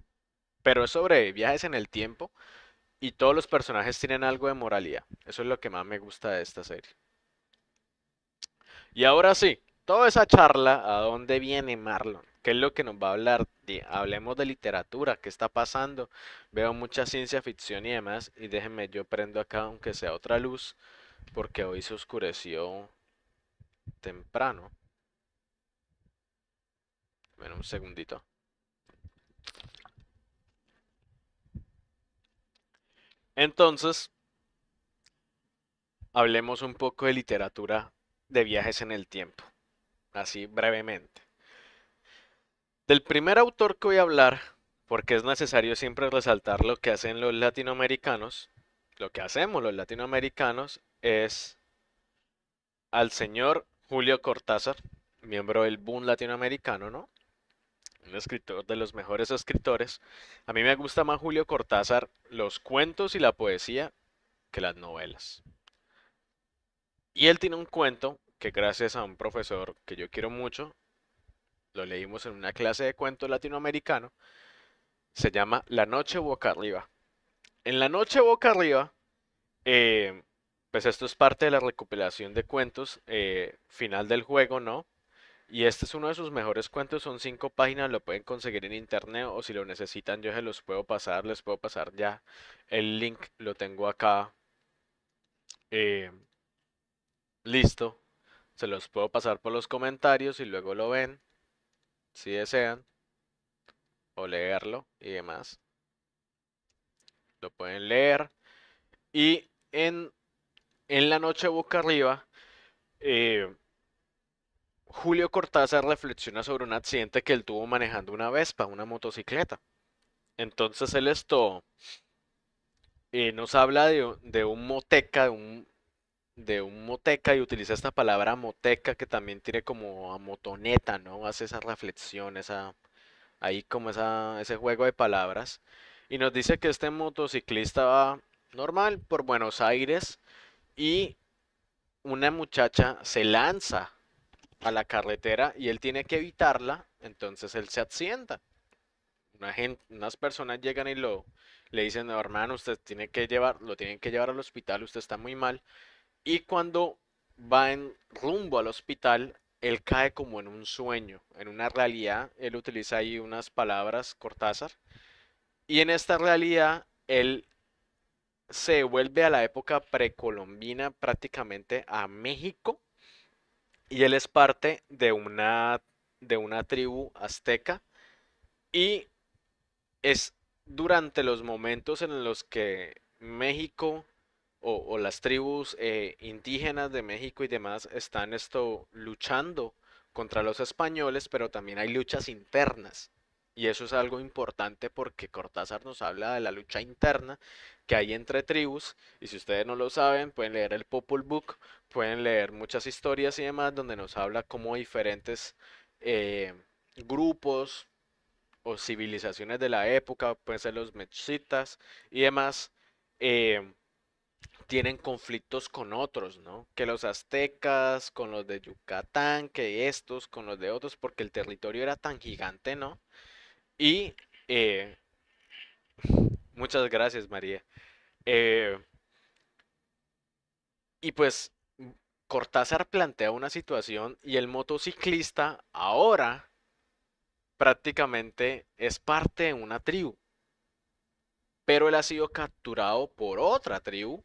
Pero es sobre viajes en el tiempo y todos los personajes tienen algo de moralidad. Eso es lo que más me gusta de esta serie. Y ahora sí, toda esa charla, ¿a dónde viene Marlon? ¿Qué es lo que nos va a hablar? Hablemos de literatura, ¿qué está pasando? Veo mucha ciencia ficción y demás, y déjenme, yo prendo acá aunque sea otra luz, porque hoy se oscureció temprano. Bueno, un segundito. Entonces, hablemos un poco de literatura de viajes en el tiempo, así brevemente. Del primer autor que voy a hablar, porque es necesario siempre resaltar lo que hacen los latinoamericanos, lo que hacemos los latinoamericanos es al señor Julio Cortázar, miembro del boom latinoamericano, ¿no? Un escritor de los mejores escritores. A mí me gusta más Julio Cortázar los cuentos y la poesía que las novelas. Y él tiene un cuento que gracias a un profesor que yo quiero mucho, lo leímos en una clase de cuento latinoamericano, se llama La noche boca arriba. En La noche boca arriba, eh, pues esto es parte de la recopilación de cuentos final del juego, ¿no? Y este es uno de sus mejores cuentos, son 5 páginas, lo pueden conseguir en internet o si lo necesitan yo se los puedo pasar, les puedo pasar ya el link, lo tengo acá eh, listo, se los puedo pasar por los comentarios y luego lo ven si desean o leerlo y demás, lo pueden leer y en La noche boca arriba eh, Julio Cortázar reflexiona sobre un accidente que él tuvo manejando una Vespa, una motocicleta. Entonces él nos habla de un moteca, de un moteca y utiliza esta palabra moteca que también tiene como a motoneta, ¿no? Hace esa reflexión, ahí como ese juego de palabras. Y nos dice que este motociclista va normal por Buenos Aires y una muchacha se lanza a la carretera y él tiene que evitarla, entonces él se accidenta. Unas personas llegan y le dicen, no, hermano, lo tienen que llevar al hospital, usted está muy mal. Y cuando va en rumbo al hospital, él cae como en un sueño, en una realidad. Él utiliza ahí unas palabras, Cortázar. Y en esta realidad, él se vuelve a la época precolombina, prácticamente a México. Y él es parte de una tribu azteca. Y es durante los momentos en los que México o las tribus indígenas de México y demás están luchando contra los españoles, pero también hay luchas internas. Y eso es algo importante porque Cortázar nos habla de la lucha interna que hay entre tribus. Y si ustedes no lo saben, pueden leer el Popol Vuh, pueden leer muchas historias y demás donde nos habla cómo diferentes eh, grupos o civilizaciones de la época, pueden ser los mexitas y demás, eh, tienen conflictos con otros, ¿no? Que los aztecas, con los de Yucatán, que estos, con los de otros, porque el territorio era tan gigante, ¿no? Y eh, muchas gracias, María. Eh, y pues Cortázar plantea una situación y el motociclista ahora prácticamente es parte de una tribu, pero él ha sido capturado por otra tribu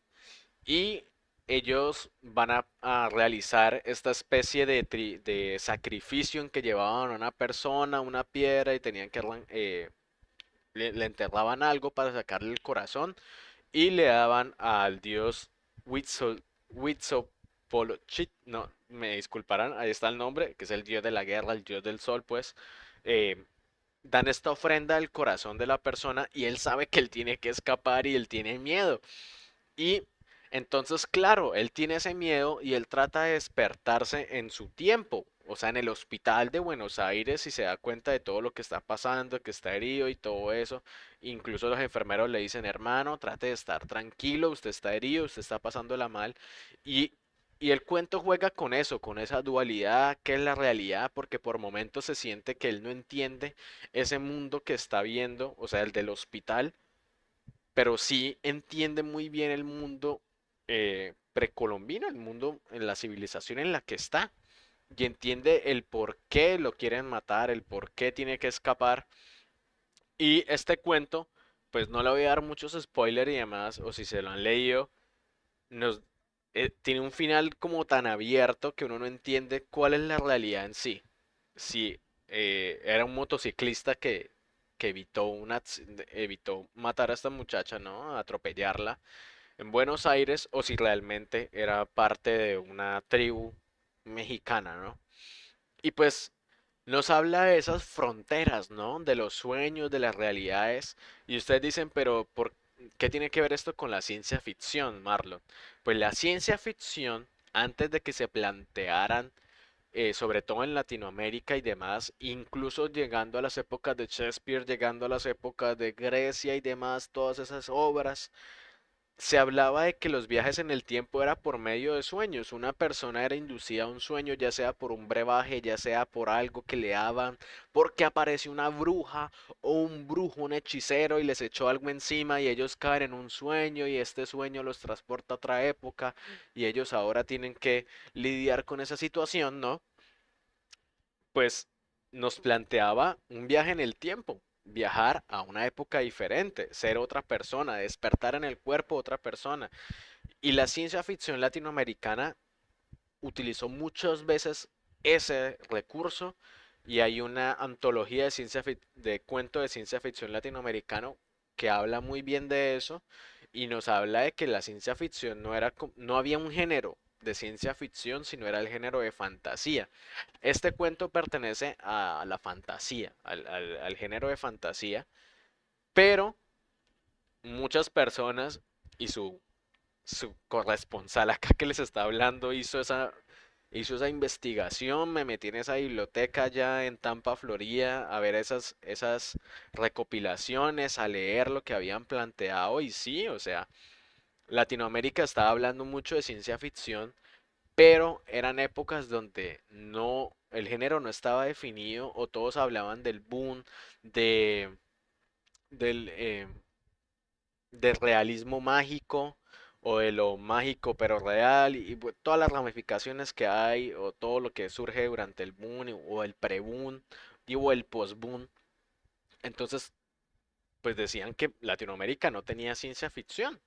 y ellos van a realizar esta especie de sacrificio en que llevaban a una persona, una piedra y tenían que le enterraban algo para sacarle el corazón y le daban al dios Huitzilopochtli, no, me disculparán, ahí está el nombre, que es el dios de la guerra, el dios del sol, pues, eh, dan esta ofrenda al corazón de la persona y él sabe que él tiene que escapar y él tiene miedo. Y Entonces, claro, él tiene ese miedo y él trata de despertarse en su tiempo, o sea, en el hospital de Buenos Aires y se da cuenta de todo lo que está pasando, que está herido y todo eso. Incluso los enfermeros le dicen, hermano, trate de estar tranquilo, usted está herido, usted está pasándola mal. Y, y el cuento juega con eso, con esa dualidad que es la realidad, porque por momentos se siente que él no entiende ese mundo que está viendo, o sea, el del hospital, pero sí entiende muy bien el mundo precolombino, el mundo en la civilización en la que está, y entiende el por qué lo quieren matar, el por qué tiene que escapar. Y este cuento, pues no le voy a dar muchos spoilers y demás, o si se lo han leído, nos, tiene un final como tan abierto que uno no entiende cuál es la realidad en sí. Si era un motociclista que evitó, evitó matar a esta muchacha, ¿no? Atropellarla en Buenos Aires, o si realmente era parte de una tribu mexicana, ¿no? Y pues nos habla de esas fronteras, ¿no? De los sueños, de las realidades. Y ustedes dicen, pero ¿por qué tiene que ver esto con la ciencia ficción, Marlon? Pues la ciencia ficción, antes de que se plantearan, sobre todo en Latinoamérica y demás, incluso llegando a las épocas de Shakespeare, llegando a las épocas de Grecia y demás, todas esas obras, se hablaba de que los viajes en el tiempo era por medio de sueños. Una persona era inducida a un sueño, ya sea por un brebaje, ya sea por algo que le daban, porque apareció una bruja o un brujo, un hechicero y les echó algo encima y ellos caen en un sueño y este sueño los transporta a otra época y ellos ahora tienen que lidiar con esa situación, ¿no? Pues nos planteaba un viaje en el tiempo, viajar a una época diferente, ser otra persona, despertar en el cuerpo otra persona. Y la ciencia ficción latinoamericana utilizó muchas veces ese recurso y hay una antología de de cuento de ciencia ficción latinoamericano que habla muy bien de eso y nos habla de que la ciencia ficción no era no había un género de ciencia ficción, sino era el género de fantasía. Este cuento pertenece a la fantasía, al género de fantasía, pero muchas personas y su corresponsal acá que les está hablando hizo esa investigación, me metí en esa biblioteca ya en Tampa, Florida, a ver esas recopilaciones, a leer lo que habían planteado y sí, o sea, Latinoamérica estaba hablando mucho de ciencia ficción, pero eran épocas donde no, el género no estaba definido o todos hablaban del boom, de, del, del realismo mágico o de lo mágico pero real y todas las ramificaciones que hay o todo lo que surge durante el boom o el pre-boom y o el post-boom. Entonces, pues decían que Latinoamérica no tenía ciencia ficción,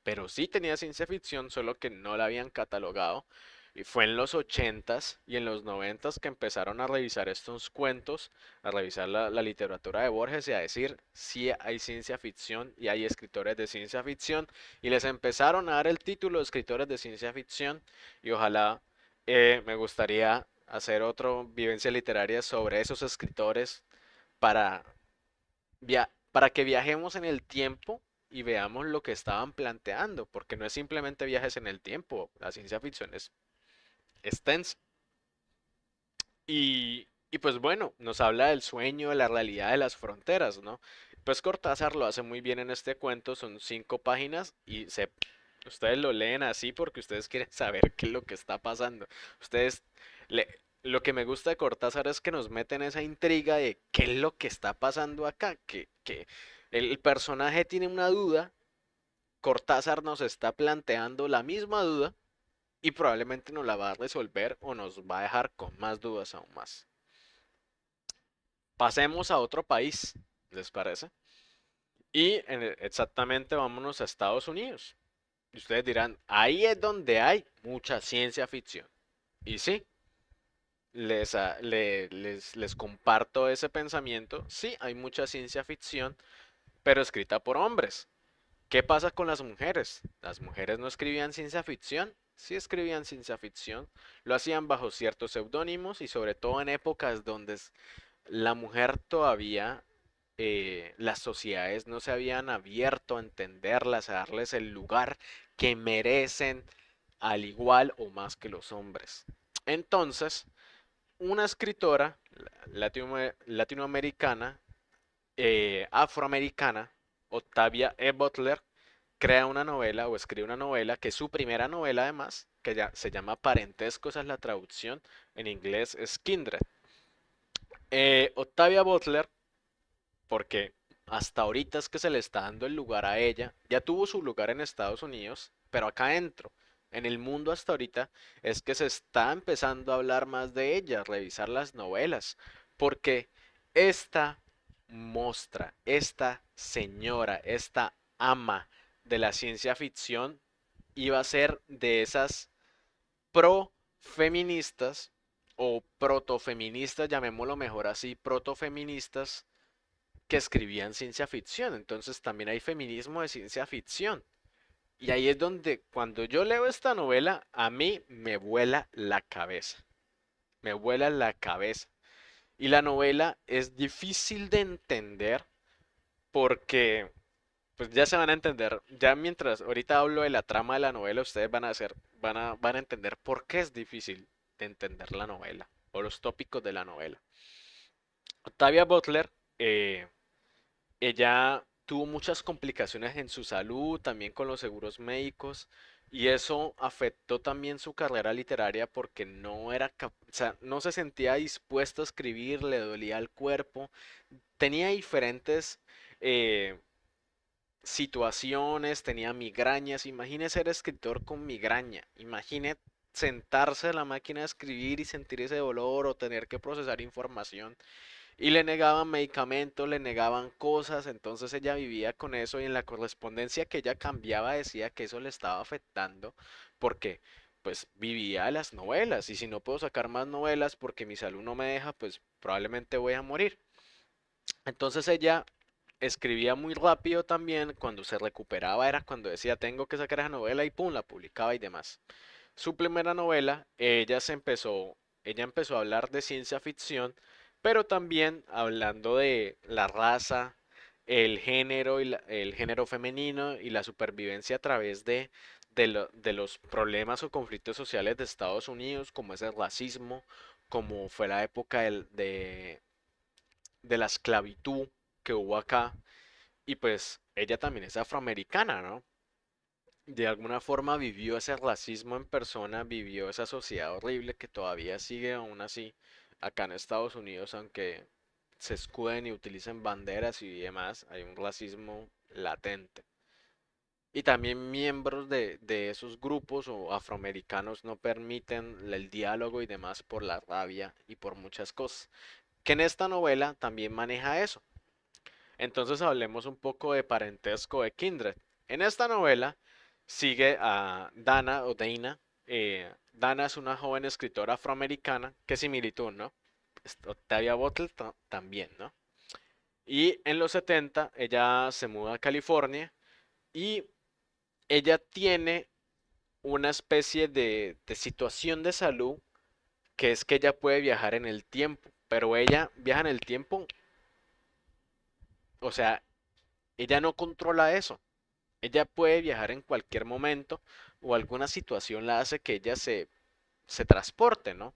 pero sí tenía ciencia ficción, solo que no la habían catalogado. Y fue en los ochentas y en los noventas que empezaron a revisar estos cuentos, a revisar la literatura de Borges y a decir si hay ciencia ficción y hay escritores de ciencia ficción. Y les empezaron a dar el título de escritores de ciencia ficción. Y ojalá me gustaría hacer otra vivencia literaria sobre esos escritores para para que viajemos en el tiempo y veamos lo que estaban planteando, porque no es simplemente viajes en el tiempo, la ciencia ficción es extensa. Y pues bueno, nos habla del sueño, de la realidad de las fronteras, ¿no? Pues Cortázar lo hace muy bien en este cuento, son 5 páginas y ustedes lo leen así porque ustedes quieren saber qué es lo que está pasando. Ustedes, lo que me gusta de Cortázar es que nos meten esa intriga de qué es lo que está pasando acá, que el personaje tiene una duda, Cortázar nos está planteando la misma duda y probablemente nos la va a resolver o nos va a dejar con más dudas aún más. Pasemos a otro país, ¿les parece? Y exactamente vámonos a Estados Unidos. Y ustedes dirán, ahí es donde hay mucha ciencia ficción. Y sí, les comparto ese pensamiento. Sí, hay mucha ciencia ficción, pero escrita por hombres. ¿Qué pasa con las mujeres? Las mujeres no escribían ciencia ficción, sí escribían ciencia ficción, lo hacían bajo ciertos seudónimos y sobre todo en épocas donde la mujer todavía las sociedades no se habían abierto a entenderlas, a darles el lugar que merecen al igual o más que los hombres. Entonces, una escritora latinoamericana, afroamericana, Octavia E. Butler, crea una novela o escribe una novela que es su primera novela además, que ya se llama Parentesco, esa es la traducción, en inglés es Kindred. Octavia Butler, porque hasta ahorita es que se le está dando el lugar a ella, ya tuvo su lugar en Estados Unidos, pero acá adentro, en el mundo hasta ahorita, es que se está empezando a hablar más de ella, revisar las novelas, porque esta mostra, esta señora, esta ama de la ciencia ficción iba a ser de esas pro-feministas o protofeministas, llamémoslo mejor así, protofeministas que escribían ciencia ficción. Entonces también hay feminismo de ciencia ficción. Y ahí es donde cuando yo leo esta novela, a mí me vuela la cabeza. Me vuela la cabeza. Y la novela es difícil de entender porque pues ya se van a entender, ya mientras ahorita hablo de la trama de la novela, ustedes van a entender por qué es difícil de entender la novela o los tópicos de la novela. Octavia Butler, ella tuvo muchas complicaciones en su salud, también con los seguros médicos, y eso afectó también su carrera literaria porque o sea, no se sentía dispuesto a escribir, le dolía el cuerpo, tenía diferentes eh, situaciones, tenía migrañas. Imagine ser escritor con migraña. Imagine sentarse a la máquina de escribir y sentir ese dolor o tener que procesar información. Y le negaban medicamentos, le negaban cosas, entonces ella vivía con eso y en la correspondencia que ella cambiaba decía que eso le estaba afectando porque pues vivía de las novelas y si no puedo sacar más novelas porque mi salud no me deja, pues probablemente voy a morir. Entonces ella escribía muy rápido también, cuando se recuperaba era cuando decía tengo que sacar esa novela y pum, la publicaba y demás. Su primera novela, ella empezó a hablar de ciencia ficción, pero también hablando de la raza, el género el género femenino y la supervivencia a través de los problemas o conflictos sociales de Estados Unidos, como es el racismo, como fue la época de la esclavitud que hubo acá, y pues ella también es afroamericana, ¿no? De alguna forma vivió ese racismo en persona, vivió esa sociedad horrible que todavía sigue aún así acá en Estados Unidos, aunque se escuden y utilicen banderas y demás, hay un racismo latente. Y también miembros de esos grupos o afroamericanos no permiten el diálogo y demás por la rabia y por muchas cosas. Que en esta novela también maneja eso. Entonces hablemos un poco de parentesco de Kindred. En esta novela sigue a Dana o Dana. Dana es una joven escritora afroamericana. Qué similitud, ¿no? Octavia Butler también, ¿no? Y en los 70 ella se muda a California y ella tiene una especie de situación de salud que es que ella puede viajar en el tiempo, pero ella viaja en el tiempo, o sea, ella no controla eso. Ella puede viajar en cualquier momento o alguna situación la hace que ella se transporte, ¿no?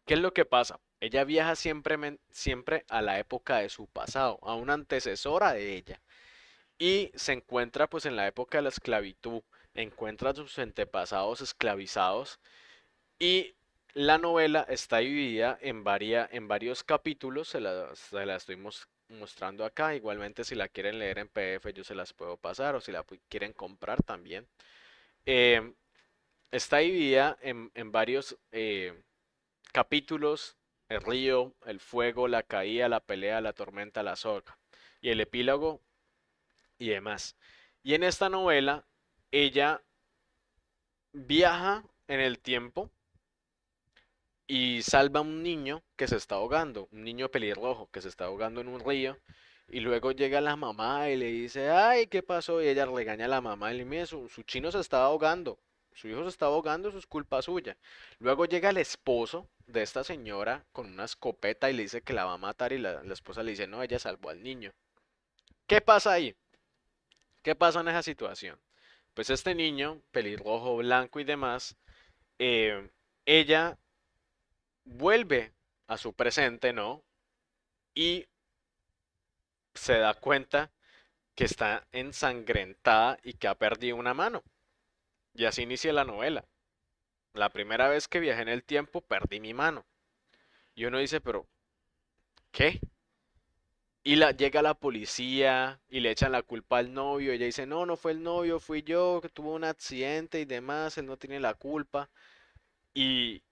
¿Qué es lo que pasa? Ella viaja siempre a la época de su pasado, a una antecesora de ella. Y se encuentra pues en la época de la esclavitud, encuentra a sus antepasados esclavizados y la novela está dividida en varios capítulos, se la estoy mostrando acá. Igualmente, si la quieren leer en PDF, yo se las puedo pasar o si la quieren comprar también. Em, Está dividida en varios capítulos: el río, el fuego, la caída, la pelea, la tormenta, la soga y el epílogo y demás. Y en esta novela, ella viaja en el tiempo y salva a un niño que se está ahogando, un niño pelirrojo que se está ahogando en un río. Y luego llega la mamá y le dice, ay, ¿qué pasó? Y ella regaña a la mamá y le dice, "Mire, su chino se estaba ahogando, su hijo se estaba ahogando, eso es culpa suya". Luego llega el esposo de esta señora con una escopeta y le dice que la va a matar y la esposa le dice, no, ella salvó al niño. ¿Qué pasa ahí? ¿Qué pasa en esa situación? Pues este niño, pelirrojo, blanco y demás, eh, ella vuelve a su presente, ¿no? Y se da cuenta que está ensangrentada y que ha perdido una mano. Y así inicia la novela. La primera vez que viajé en el tiempo, perdí mi mano. Y uno dice, pero, ¿qué? Y llega la policía y le echan la culpa al novio. Ella dice, no, no fue el novio, fui yo, que tuvo un accidente y demás, él no tiene la culpa. Y,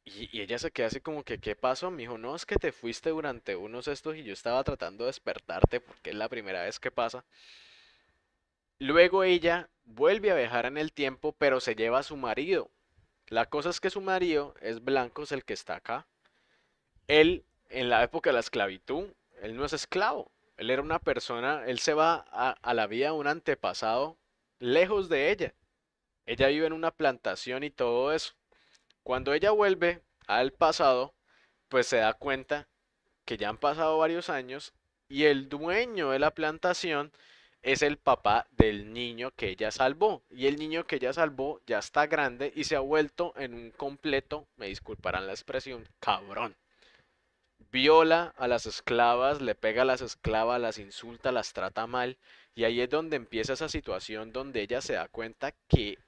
y ella se queda así como que, ¿qué pasó? Me dijo, no, es que te fuiste durante unos estos y yo estaba tratando de despertarte porque es la primera vez que pasa. Luego ella vuelve a viajar en el tiempo, pero se lleva a su marido. La cosa es que su marido es blanco, es el que está acá. Él, en la época de la esclavitud, él no es esclavo. Él era una persona, él se va a la vida de un antepasado lejos de ella. Ella vive en una plantación y todo eso. Cuando ella vuelve al pasado, pues se da cuenta que ya han pasado varios años y el dueño de la plantación es el papá del niño que ella salvó. Y el niño que ella salvó ya está grande y se ha vuelto en un completo, me disculparán la expresión, cabrón. Viola a las esclavas, le pega a las esclavas, las insulta, las trata mal. Y ahí es donde empieza esa situación donde ella se da cuenta que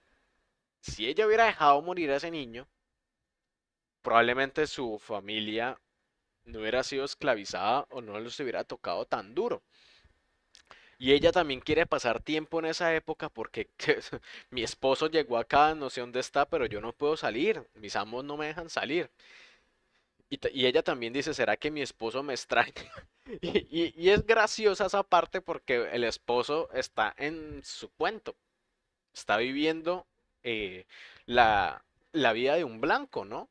si ella hubiera dejado morir a ese niño, probablemente su familia no hubiera sido esclavizada o no les hubiera tocado tan duro. Y ella también quiere pasar tiempo en esa época porque mi esposo llegó acá, no sé dónde está, pero yo no puedo salir, mis amos no me dejan salir. Y ella también dice, ¿será que mi esposo me extraña? Y es graciosa esa parte porque el esposo está en su cuento, está viviendo eh, la, la vida de un blanco, ¿no?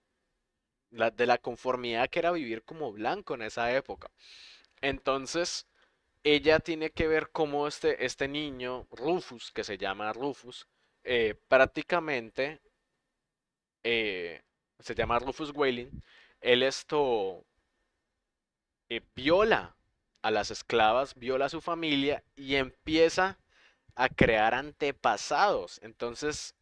De la conformidad que era vivir como blanco en esa época. Entonces, ella tiene que ver cómo este niño, Rufus, que se llama Rufus, prácticamente eh, se llama Rufus Whaling, él viola a las esclavas, viola a su familia y empieza a crear antepasados. Entonces,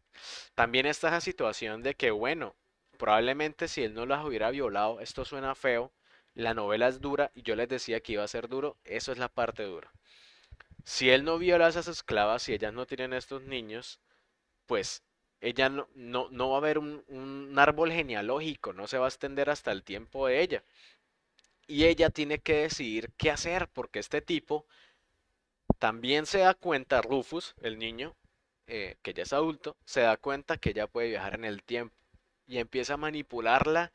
también está esa situación de que, bueno, probablemente si él no las hubiera violado, esto suena feo, la novela es dura y yo les decía que iba a ser duro, eso es la parte dura. Si él no viola a esas esclavas, si ellas no tienen estos niños, pues ella no va a haber un árbol genealógico, no se va a extender hasta el tiempo de ella. Y ella tiene que decidir qué hacer, porque este tipo también se da cuenta, Rufus, el niño, que ya es adulto, se da cuenta que ella puede viajar en el tiempo y empieza a manipularla.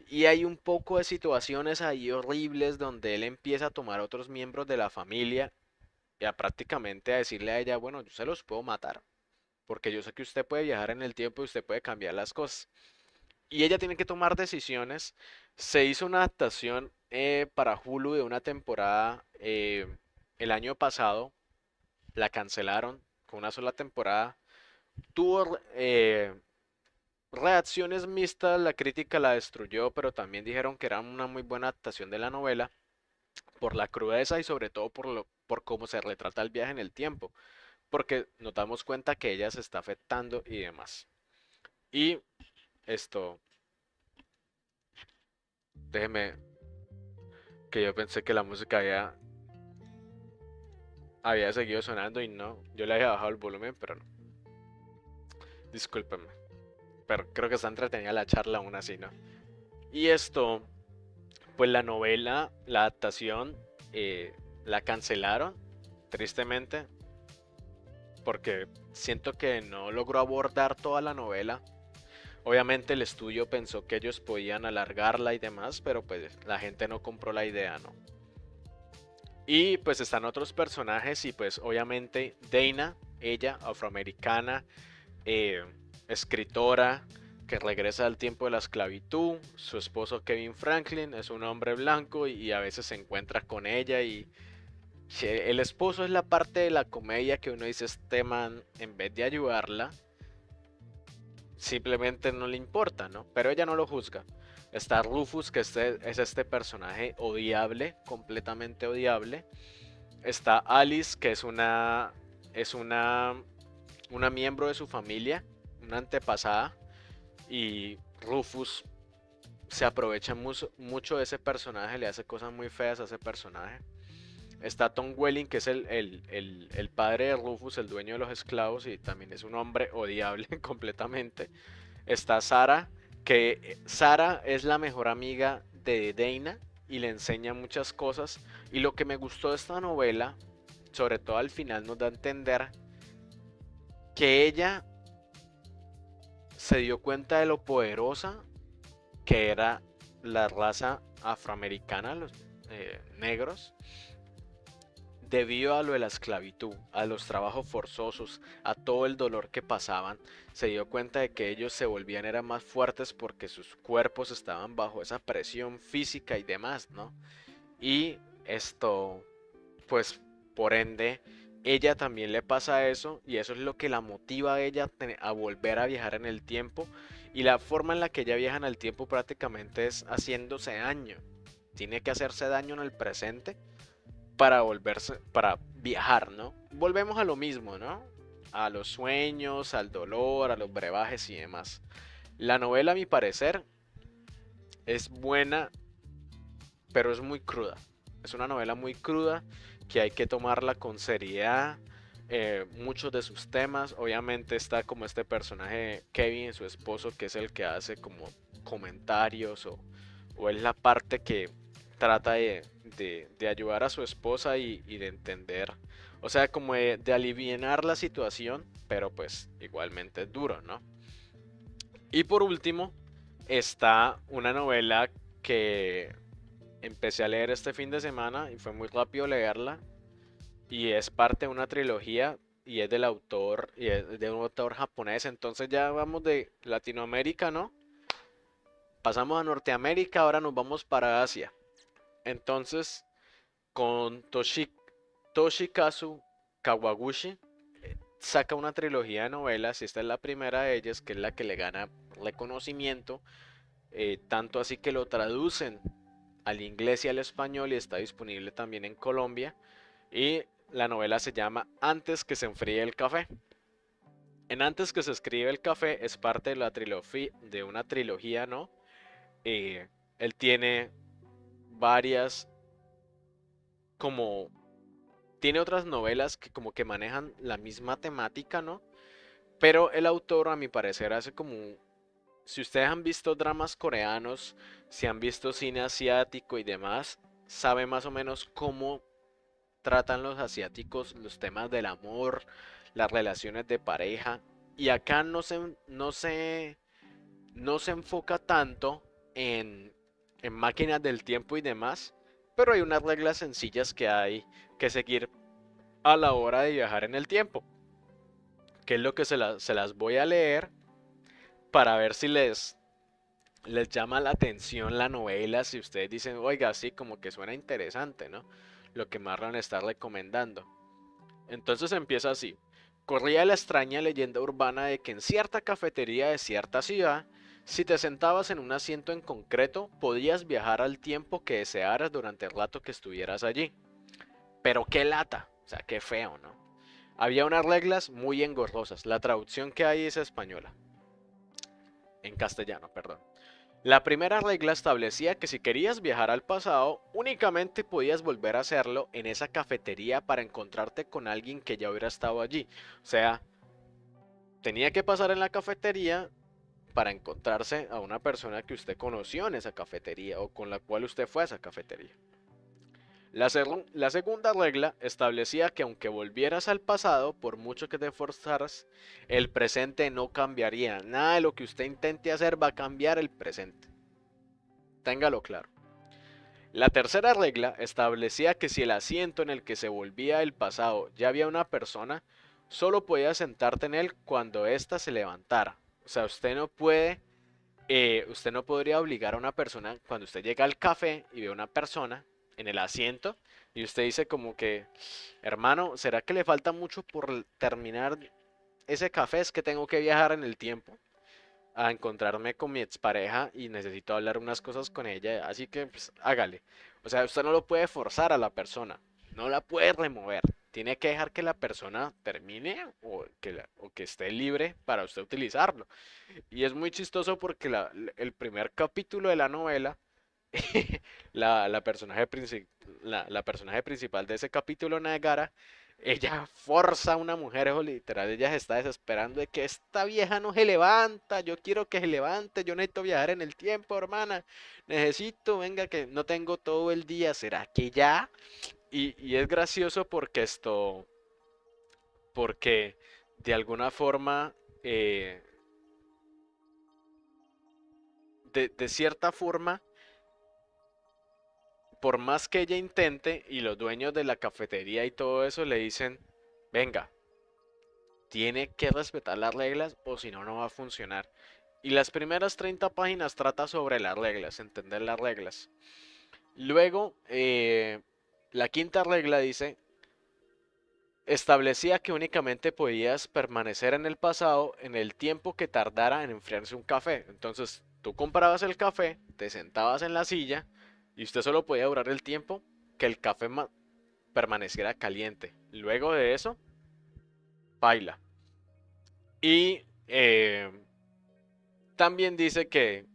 Y hay un poco de situaciones ahí horribles donde él empieza a tomar otros miembros de la familia y a prácticamente a decirle a ella, bueno, yo se los puedo matar, porque yo sé que usted puede viajar en el tiempo y usted puede cambiar las cosas. Y ella tiene que tomar decisiones. Se hizo una adaptación para Hulu de una temporada el año pasado, la cancelaron con una sola temporada. Tuvo reacciones mixtas, la crítica la destruyó, pero también dijeron que era una muy buena adaptación de la novela por la crudeza y sobre todo por cómo se retrata el viaje en el tiempo, porque nos damos cuenta que ella se está afectando y demás. Y esto, déjeme, que yo pensé que la música había seguido sonando y no, yo le había bajado el volumen, pero no. Discúlpenme, pero creo que está entretenida la charla aún así, ¿no? Y esto, pues la novela, la adaptación, la cancelaron, tristemente, porque siento que no logró abordar toda la novela. Obviamente el estudio pensó que ellos podían alargarla y demás, pero pues la gente no compró la idea, ¿no? Y pues están otros personajes y pues obviamente Dana, ella, afroamericana, eh, escritora que regresa al tiempo de la esclavitud. Su esposo Kevin Franklin es un hombre blanco y a veces se encuentra con ella y el esposo es la parte de la comedia que uno dice, este man en vez de ayudarla simplemente no le importa, ¿no? Pero ella no lo juzga. Está Rufus, que es este personaje odiable, completamente odiable. Está Alice, que es una miembro de su familia, una antepasada. Y Rufus se aprovecha mucho de ese personaje, le hace cosas muy feas a ese personaje. Está Tom Welling, que es el padre de Rufus, el dueño de los esclavos, y también es un hombre odiable completamente. Está Sara, que Sara es la mejor amiga de Dana y le enseña muchas cosas. Y lo que me gustó de esta novela, sobre todo al final, nos da a entender que ella se dio cuenta de lo poderosa que era la raza afroamericana, los negros, debido a lo de la esclavitud, a los trabajos forzosos, a todo el dolor que pasaban. Se dio cuenta de que ellos se volvían eran más fuertes porque sus cuerpos estaban bajo esa presión física y demás, ¿no? Y esto, pues por ende, ella también le pasa eso y eso es lo que la motiva a ella a volver a viajar en el tiempo. Y la forma en la que ella viaja en el tiempo prácticamente es haciéndose daño. Tiene que hacerse daño en el presente para viajar, ¿no? Volvemos a lo mismo, ¿no? A los sueños, al dolor, a los brebajes y demás. La novela, a mi parecer, es buena, pero es muy cruda. Es una novela muy cruda que hay que tomarla con seriedad. Muchos de sus temas, obviamente está como este personaje Kevin, su esposo, que es el que hace como comentarios o es la parte que trata de ayudar a su esposa y de entender, o sea, como de alivianar la situación, pero pues igualmente es duro, ¿no? Y por último, está una novela que empecé a leer este fin de semana y fue muy rápido leerla y es parte de una trilogía y es del autor y es de un autor japonés, entonces ya vamos de Latinoamérica, ¿no? Pasamos a Norteamérica, ahora nos vamos para Asia. Entonces, con Toshikazu Kawaguchi saca una trilogía de novelas y esta es la primera de ellas, que es la que le gana reconocimiento, tanto así que lo traducen al inglés y al español y está disponible también en Colombia. Y la novela se llama Antes que se enfríe el café. En Antes que se escribe el café es parte de de una trilogía, ¿no? Eh, Él tiene varias, como, tiene otras novelas que como que manejan la misma temática, ¿no? Pero el autor, a mi parecer, hace como, si ustedes han visto dramas coreanos, si han visto cine asiático y demás, sabe más o menos cómo tratan los asiáticos los temas del amor, las relaciones de pareja. Y acá no se enfoca tanto en máquinas del tiempo y demás, pero hay unas reglas sencillas que hay que seguir a la hora de viajar en el tiempo, que es lo que se las voy a leer para ver si les llama la atención la novela, si ustedes dicen, oiga, sí, como que suena interesante, ¿no? Lo que Marlon está recomendando. Entonces empieza así. Corría la extraña leyenda urbana de que en cierta cafetería de cierta ciudad, si te sentabas en un asiento en concreto, podías viajar al tiempo que desearas durante el rato que estuvieras allí. Pero qué lata, o sea, qué feo, ¿no? Había unas reglas muy engorrosas. La traducción que hay es española, en castellano, perdón. La primera regla establecía que si querías viajar al pasado, únicamente podías volver a hacerlo en esa cafetería para encontrarte con alguien que ya hubiera estado allí. O sea, tenía que pasar en la cafetería para encontrarse a una persona que usted conoció en esa cafetería o con la cual usted fue a esa cafetería. La segunda regla establecía que aunque volvieras al pasado, por mucho que te esforzaras, el presente no cambiaría. Nada de lo que usted intente hacer va a cambiar el presente. Téngalo claro. La tercera regla establecía que si el asiento en el que se volvía el pasado ya había una persona, solo podías sentarte en él cuando ésta se levantara. O sea, usted no podría obligar a una persona cuando usted llega al café y ve a una persona en el asiento y usted dice como que, hermano, ¿será que le falta mucho por terminar ese café? Es que tengo que viajar en el tiempo. a encontrarme con mi expareja y necesito hablar unas cosas con ella, así que pues hágale. O sea, usted no lo puede forzar a la persona, no la puede remover. Tiene que dejar que la persona termine o que esté libre para usted utilizarlo. Y es muy chistoso porque el primer capítulo de la novela, la personaje la personaje principal de ese capítulo, Nagara, ella forza a una mujer, o literal, ella se está desesperando de que esta vieja no se levanta, yo quiero que se levante, yo necesito viajar en el tiempo, hermana, necesito, venga, que no tengo todo el día, ¿será que ya? Y es gracioso porque porque de alguna forma, eh, de cierta forma, por más que ella intente y los dueños de la cafetería y todo eso le dicen, venga, tiene que respetar las reglas o si no, no va a funcionar. Y las primeras 30 páginas trata sobre las reglas, entender las reglas. Luego, la quinta regla dice, establecía que únicamente podías permanecer en el pasado en el tiempo que tardara en enfriarse un café. Entonces, tú comprabas el café, te sentabas en la silla y usted solo podía durar el tiempo que el café permaneciera caliente. Luego de eso, baila. Y también dice que,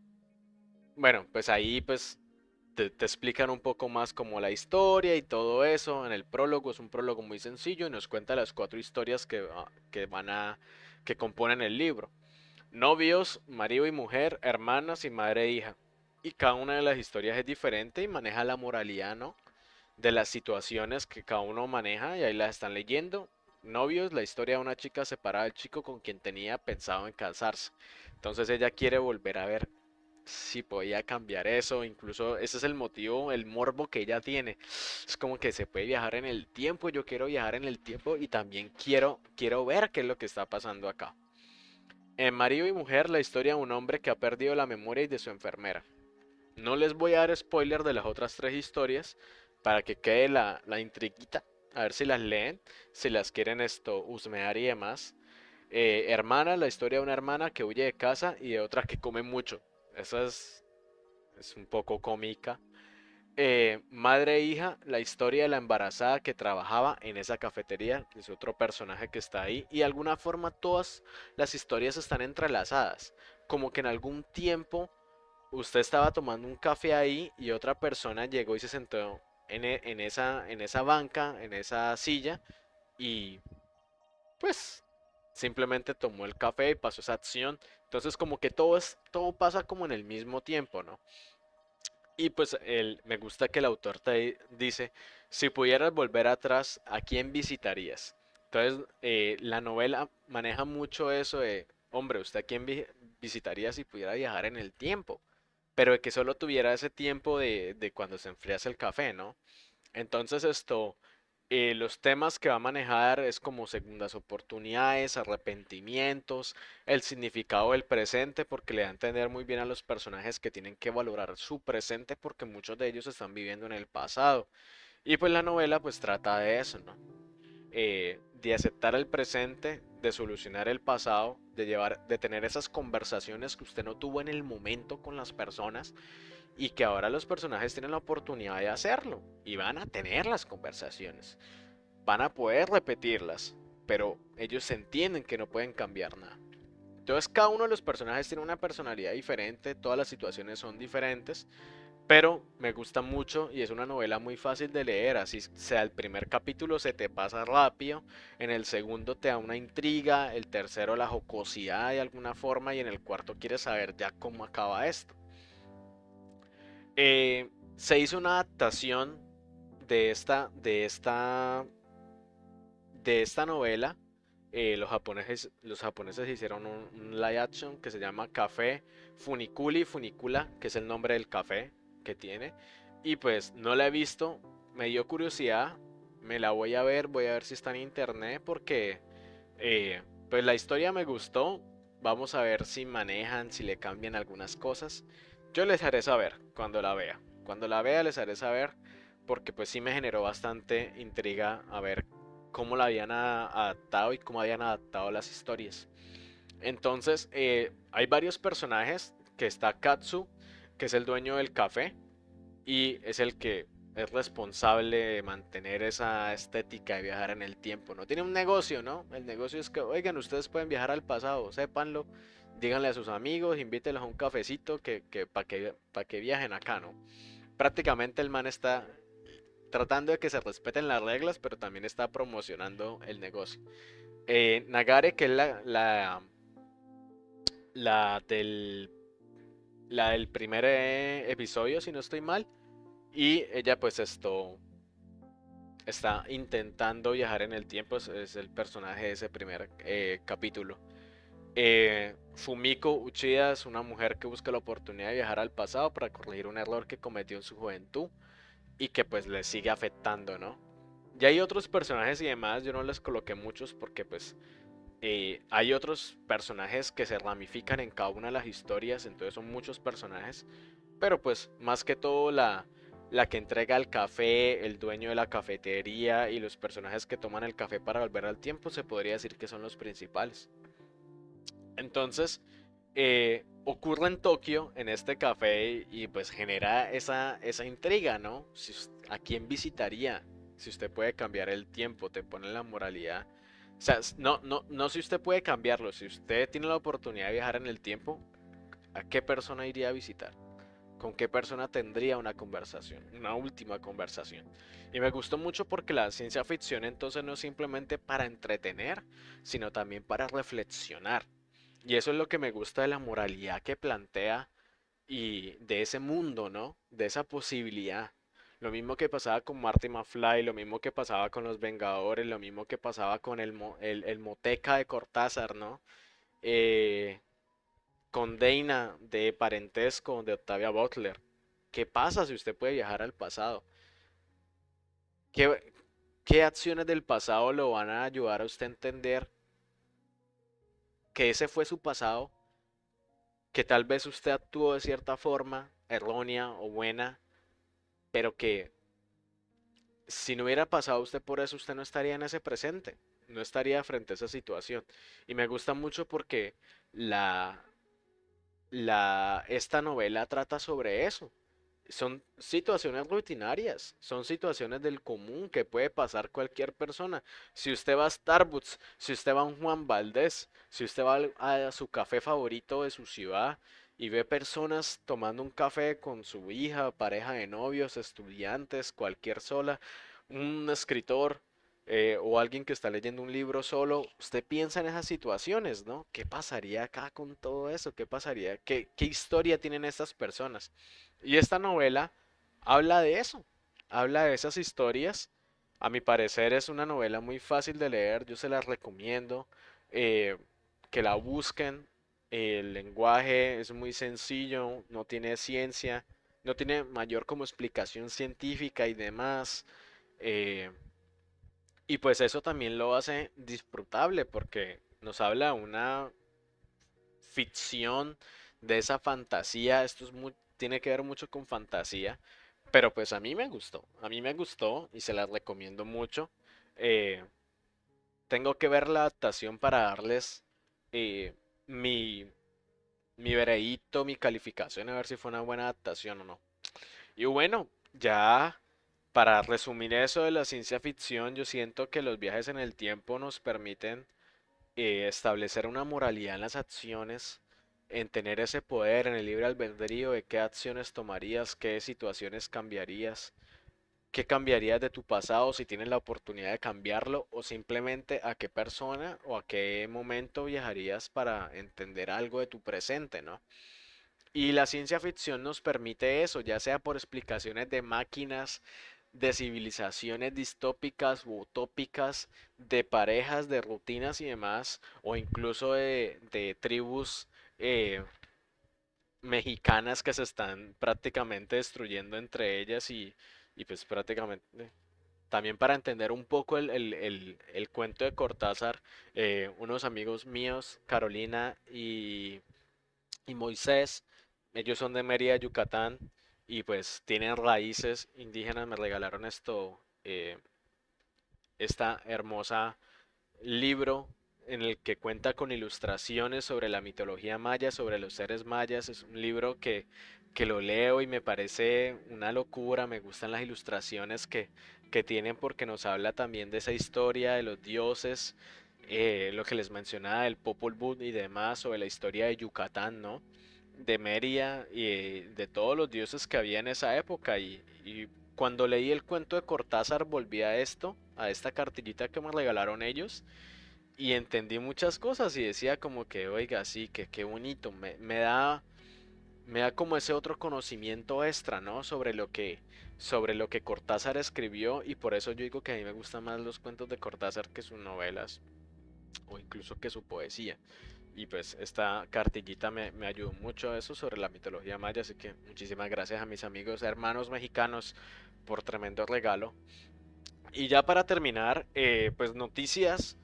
bueno, pues ahí pues te explican un poco más como la historia y todo eso. En el prólogo es un prólogo muy sencillo y nos cuenta las cuatro historias que componen el libro. Novios, marido y mujer, hermanas y madre e hija. Y cada una de las historias es diferente y maneja la moralidad, ¿no? De las situaciones que cada uno maneja y ahí las están leyendo. Novios, la historia de una chica separada del chico con quien tenía pensado en casarse. Entonces ella quiere volver a ver si podía cambiar eso, incluso ese es el motivo, el morbo que ella tiene. Es como que se puede viajar en el tiempo, yo quiero viajar en el tiempo y también quiero ver qué es lo que está pasando acá. En Marido y Mujer, la historia de un hombre que ha perdido la memoria y de su enfermera. No les voy a dar spoiler de las otras tres historias para que quede la intriguita. A ver si las leen, si las quieren husmear y demás. Hermana, la historia de una hermana que huye de casa y de otra que come mucho. Esa es un poco cómica. Madre e hija, la historia de la embarazada que trabajaba en esa cafetería, que es otro personaje que está ahí, y de alguna forma todas las historias están entrelazadas, como que en algún tiempo usted estaba tomando un café ahí y otra persona llegó y se sentó en esa banca, en esa silla, y pues simplemente tomó el café y pasó esa acción. Entonces como que todo pasa como en el mismo tiempo, ¿no? Y pues me gusta que el autor te dice, si pudieras volver atrás, ¿a quién visitarías? Entonces, la novela maneja mucho eso de, hombre, ¿usted a quién visitaría si pudiera viajar en el tiempo? Pero de que solo tuviera ese tiempo de cuando se enfriase el café, ¿no? Entonces los temas que va a manejar es como segundas oportunidades, arrepentimientos, el significado del presente, porque le da a entender muy bien a los personajes que tienen que valorar su presente porque muchos de ellos están viviendo en el pasado. Y pues la novela pues trata de eso, ¿no? De aceptar el presente, de solucionar el pasado, de tener esas conversaciones que usted no tuvo en el momento con las personas y que ahora los personajes tienen la oportunidad de hacerlo y van a tener las conversaciones, van a poder repetirlas, pero ellos entienden que no pueden cambiar nada. Entonces cada uno de los personajes tiene una personalidad diferente, todas las situaciones son diferentes, pero me gusta mucho y es una novela muy fácil de leer, así sea el primer capítulo se te pasa rápido, en el segundo te da una intriga, el tercero la jocosidad de alguna forma y en el cuarto quieres saber ya cómo acaba esto. Se hizo una adaptación de de esta novela. Los japoneses hicieron un live action que se llama Café Funiculi, Funicula, que es el nombre del café que tiene. Y pues no la he visto, me dio curiosidad, me la voy a ver si está en internet porque pues la historia me gustó. Vamos a ver si manejan, si le cambian algunas cosas. Yo les haré saber cuando la vea. Cuando la vea les haré saber porque pues sí me generó bastante intriga a ver cómo la habían adaptado y cómo habían adaptado las historias. Entonces, hay varios personajes, que está Katsu, que es el dueño del café y es el que es responsable de mantener esa estética de viajar en el tiempo. No tiene un negocio, ¿no? El negocio es que, oigan, ustedes pueden viajar al pasado, sépanlo, díganle a sus amigos, invítenlos a un cafecito para que viajen acá, ¿no? Prácticamente el man está tratando de que se respeten las reglas, pero también está promocionando el negocio. Nagare, que es la del, la del primer episodio, si no estoy mal, y ella pues está intentando viajar en el tiempo, es el personaje de ese primer capítulo. Fumiko Uchida es una mujer que busca la oportunidad de viajar al pasado para corregir un error que cometió en su juventud y que pues le sigue afectando, ¿no? Ya hay otros personajes y demás, yo no les coloqué muchos porque pues hay otros personajes que se ramifican en cada una de las historias, entonces son muchos personajes, pero pues más que todo la que entrega el café, el dueño de la cafetería y los personajes que toman el café para volver al tiempo se podría decir que son los principales. Entonces, ocurre en Tokio, en este café, y pues genera esa intriga, ¿no? ¿A quién visitaría? Si usted puede cambiar el tiempo, te pone la moralidad. O sea, no si usted puede cambiarlo, si usted tiene la oportunidad de viajar en el tiempo, ¿a qué persona iría a visitar? ¿Con qué persona tendría una conversación? Una última conversación. Y me gustó mucho porque la ciencia ficción entonces no es simplemente para entretener, sino también para reflexionar. Y eso es lo que me gusta de la moralidad que plantea y de ese mundo, ¿no? De esa posibilidad. Lo mismo que pasaba con Marty McFly, lo mismo que pasaba con los Vengadores, lo mismo que pasaba con el Moteca de Cortázar, ¿no? Eh, con Dana de Parentesco de Octavia Butler. ¿Qué pasa si usted puede viajar al pasado? ¿Qué, qué acciones del pasado lo van a ayudar a usted a entender que ese fue su pasado, que tal vez usted actuó de cierta forma, errónea o buena, pero que si no hubiera pasado usted por eso, usted no estaría en ese presente, no estaría frente a esa situación. Y me gusta mucho porque la, esta novela trata sobre eso. Son situaciones rutinarias, son situaciones del común que puede pasar cualquier persona. Si usted va a Starbucks, si usted va a un Juan Valdés, si usted va a su café favorito de su ciudad y ve personas tomando un café con su hija, pareja de novios, estudiantes, cualquier sola, un escritor o alguien que está leyendo un libro solo, usted piensa en esas situaciones, ¿no? ¿Qué pasaría acá con todo eso? ¿Qué pasaría? ¿Qué historia tienen estas personas? Y esta novela habla de eso, habla de esas historias. A mi parecer es una novela muy fácil de leer, yo se la recomiendo, eh, que la busquen. El lenguaje es muy sencillo, no tiene ciencia, no tiene mayor como explicación científica y demás. eh, y pues eso también lo hace disfrutable porque nos habla una ficción de esa fantasía. Esto es tiene que ver mucho con fantasía, pero pues a mí me gustó y se la recomiendo mucho. Eh, tengo que ver la adaptación para darles eh, mi, mi veredicto, mi calificación, a ver si fue una buena adaptación o no. Y bueno, ya para resumir eso de la ciencia ficción, yo siento que los viajes en el tiempo nos permiten establecer una moralidad en las acciones, en tener ese poder en el libre albedrío de qué acciones tomarías, qué situaciones cambiarías, qué cambiarías de tu pasado si tienes la oportunidad de cambiarlo o simplemente a qué persona o a qué momento viajarías para entender algo de tu presente, ¿no? Y la ciencia ficción nos permite eso, ya sea por explicaciones de máquinas, de civilizaciones distópicas u utópicas, de parejas, de rutinas y demás, o incluso de tribus eh, mexicanas que se están prácticamente destruyendo entre ellas y pues prácticamente también para entender un poco el cuento de Cortázar, unos amigos míos, Carolina y Moisés. Ellos son de Mérida, Yucatán, y pues tienen raíces indígenas. Me regalaron esta hermosa libro en el que cuenta con ilustraciones sobre la mitología maya, sobre los seres mayas. Es un libro que lo leo y me parece una locura. Me gustan las ilustraciones que tienen porque nos habla también de esa historia de los dioses, lo que les mencionaba del Popol Vuh y demás, sobre la historia de Yucatán, ¿no? De Mérida y de todos los dioses que había en esa época. Y cuando leí el cuento de Cortázar volví a esto, a esta cartillita que me regalaron ellos, y entendí muchas cosas y decía como que, oiga, sí, que qué bonito, me da como ese otro conocimiento extra, ¿no? Sobre lo que Cortázar escribió, y por eso yo digo que a mí me gustan más los cuentos de Cortázar que sus novelas o incluso que su poesía. Y pues esta cartillita me ayudó mucho a eso sobre la mitología maya, así que muchísimas gracias a mis amigos hermanos mexicanos por tremendo regalo. Y ya para terminar, pues noticias.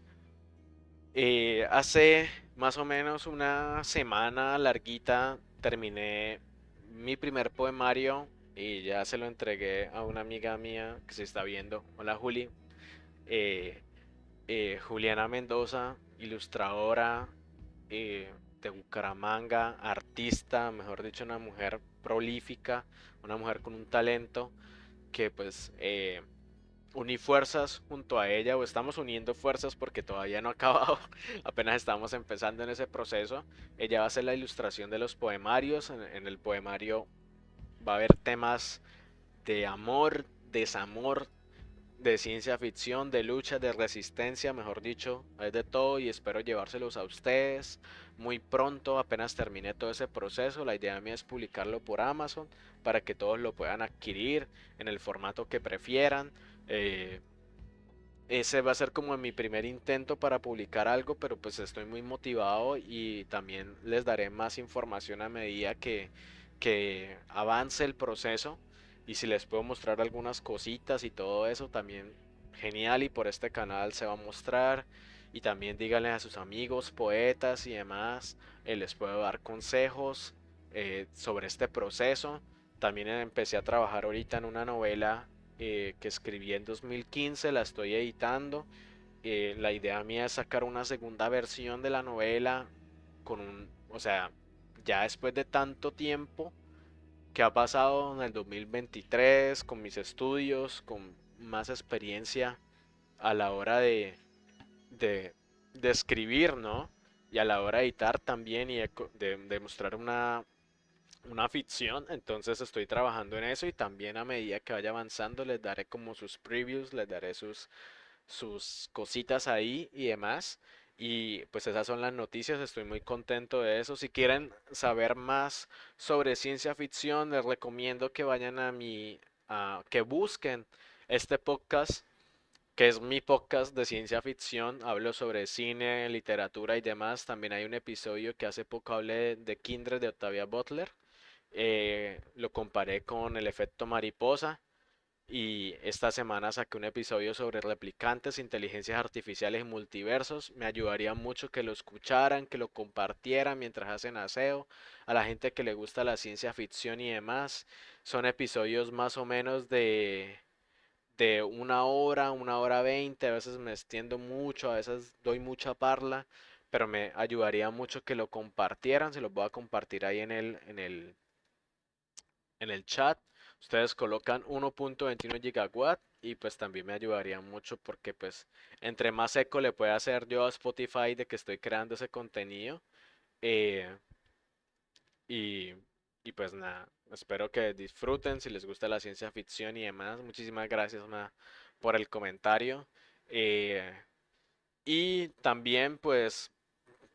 Hace más o menos una semana larguita terminé mi primer poemario y ya se lo entregué a una amiga mía que se está viendo. Hola Juli. Eh, Juliana Mendoza, ilustradora de Bucaramanga, artista, mejor dicho, una mujer prolífica, una mujer con un talento que pues uní fuerzas junto a ella, o estamos uniendo fuerzas porque todavía no ha acabado, apenas estamos empezando en ese proceso. Ella va a hacer la ilustración de los poemarios. En el poemario va a haber temas de amor, desamor, de ciencia ficción, de lucha, de resistencia, mejor dicho, es de todo y espero llevárselos a ustedes muy pronto, apenas termine todo ese proceso. La idea mía es publicarlo por Amazon para que todos lo puedan adquirir en el formato que prefieran. Eh, Ese va a ser como mi primer intento para publicar algo, pero pues estoy muy motivado y también les daré más información a medida que avance el proceso. Y si les puedo mostrar algunas cositas y todo eso, también genial, y por este canal se va a mostrar. Y también díganle a sus amigos, poetas y demás, les puedo dar consejos sobre este proceso. También empecé a trabajar ahorita en una novela que escribí en 2015, la estoy editando. La idea mía es sacar una segunda versión de la novela o sea, ya después de tanto tiempo que ha pasado en el 2023, con mis estudios, con más experiencia a la hora de, de escribir, ¿no? Y a la hora de editar también y de mostrar una ficción. Entonces estoy trabajando en eso y también a medida que vaya avanzando les daré como sus previews, les daré sus cositas ahí y demás. Y pues esas son las noticias, estoy muy contento de eso. Si quieren saber más sobre ciencia ficción, les recomiendo que vayan que busquen este podcast, que es mi podcast de ciencia ficción. Hablo sobre cine, literatura y demás. También hay un episodio que hace poco hablé de Kindred de Octavia Butler. Lo comparé con el efecto mariposa, y esta semana saqué un episodio sobre replicantes, inteligencias artificiales y multiversos. Me ayudaría mucho que lo escucharan, que lo compartieran mientras hacen aseo, a la gente que le gusta la ciencia ficción y demás. Son episodios más o menos de una hora veinte, a veces me extiendo mucho, a veces doy mucha parla, pero me ayudaría mucho que lo compartieran. Se los voy a compartir ahí en el chat. Ustedes colocan 1.21 gigawatt y pues también me ayudaría mucho porque pues entre más eco le pueda hacer yo a Spotify de que estoy creando ese contenido. eh, y, y pues nada, espero que disfruten si les gusta la ciencia ficción y demás. Muchísimas gracias, por el comentario. eh, y también pues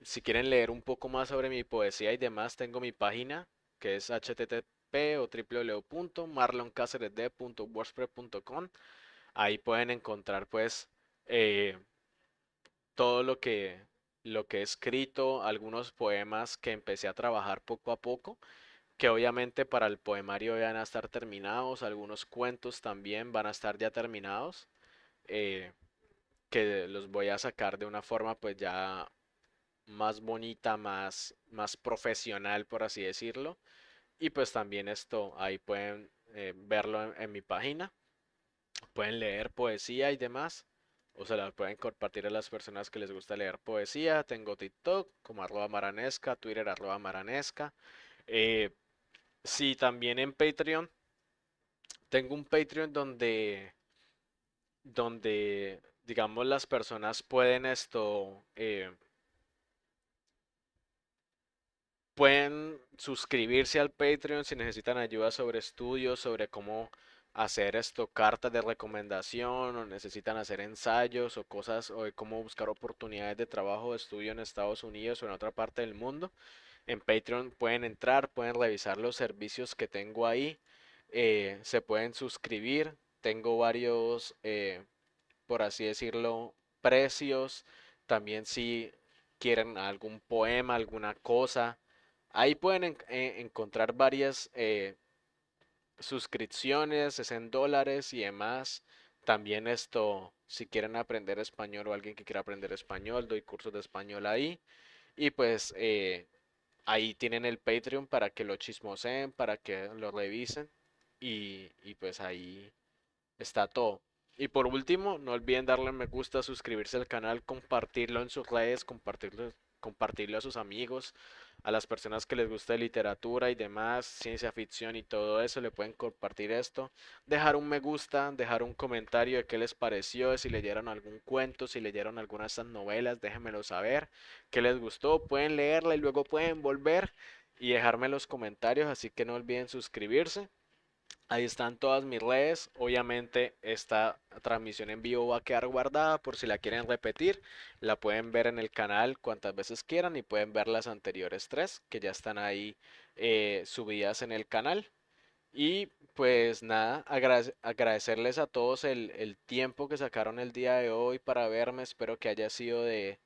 si quieren leer un poco más sobre mi poesía y demás, tengo mi página que es http o www.marloncaceresd.wordpress.com. Ahí pueden encontrar pues eh, todo lo que he escrito, algunos poemas que empecé a trabajar poco a poco, que obviamente para el poemario van a estar terminados, algunos cuentos también van a estar ya terminados, eh, que los voy a sacar de una forma pues ya más bonita, más profesional, por así decirlo. Y pues también esto, ahí pueden verlo en mi página. Pueden leer poesía y demás. o se la pueden compartir a las personas que les gusta leer poesía. Tengo TikTok como @maranesca, Twitter @maranesca. Eh, sí, también en Patreon. Tengo un Patreon donde digamos, las personas pueden pueden suscribirse al Patreon si necesitan ayuda sobre estudios, sobre cómo hacer cartas de recomendación, o necesitan hacer ensayos o cosas, o de cómo buscar oportunidades de trabajo o de estudio en Estados Unidos o en otra parte del mundo. En Patreon pueden entrar, pueden revisar los servicios que tengo ahí, se pueden suscribir. Tengo varios, por así decirlo, precios. También si quieren algún poema, alguna cosa. Ahí pueden encontrar varias suscripciones, es en dólares y demás. También si quieren aprender español o alguien que quiera aprender español, doy cursos de español ahí. Y pues ahí tienen el Patreon para que lo chismoseen, para que lo revisen. Y pues ahí está todo. Y por último, no olviden darle me gusta, suscribirse al canal, compartirlo en sus redes, compartirlo a sus amigos, a las personas que les gusta literatura y demás, ciencia ficción y todo eso, le pueden compartir esto, dejar un me gusta, dejar un comentario de qué les pareció, si leyeron algún cuento, si leyeron alguna de estas novelas, déjenmelo saber, qué les gustó, pueden leerla y luego pueden volver y dejarme los comentarios, así que no olviden suscribirse. Ahí están todas mis redes. Obviamente esta transmisión en vivo va a quedar guardada por si la quieren repetir. La pueden ver en el canal cuantas veces quieran y pueden ver las anteriores tres que ya están ahí subidas en el canal. Y pues nada, agradecerles a todos el tiempo que sacaron el día de hoy para verme. Espero que haya sido de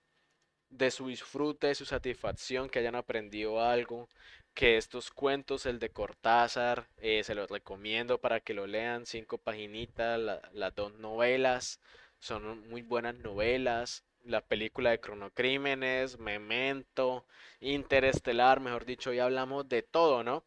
su disfrute, de su satisfacción, que hayan aprendido algo, que estos cuentos, el de Cortázar, se los recomiendo para que lo lean, 5 paginitas, las dos novelas, son muy buenas novelas. La película de Cronocrímenes, Memento, Interestelar, mejor dicho, ya hablamos de todo, ¿no?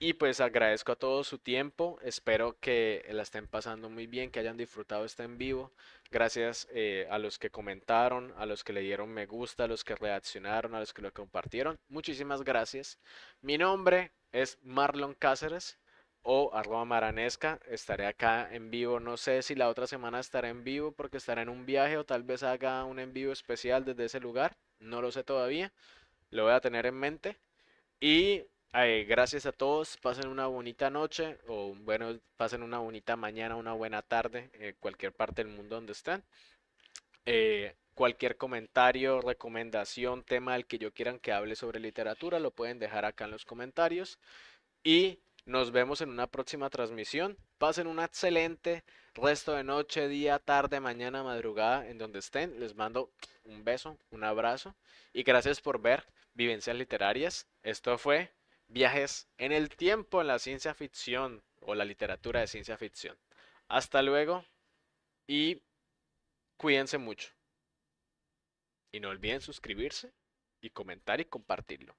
Y pues agradezco a todos su tiempo, espero que la estén pasando muy bien, que hayan disfrutado este en vivo. Gracias a los que comentaron, a los que le dieron me gusta, a los que reaccionaron, a los que lo compartieron. Muchísimas gracias. Mi nombre es Marlon Cáceres o @maranesca. Estaré acá en vivo. No sé si la otra semana estaré en vivo porque estaré en un viaje o tal vez haga un en vivo especial desde ese lugar. No lo sé todavía. Lo voy a tener en mente. Y gracias a todos, pasen una bonita noche o bueno, pasen una bonita mañana, una buena tarde, en cualquier parte del mundo donde estén. Cualquier comentario, recomendación, tema del que yo quieran que hable sobre literatura, lo pueden dejar acá en los comentarios. Y nos vemos en una próxima transmisión. Pasen un excelente resto de noche, día, tarde, mañana, madrugada, en donde estén. Les mando un beso, un abrazo y gracias por ver Vivencias Literarias. Esto fue Viajes en el Tiempo en la Ciencia Ficción o la literatura de ciencia ficción. Hasta luego y cuídense mucho. Y no olviden suscribirse y comentar y compartirlo.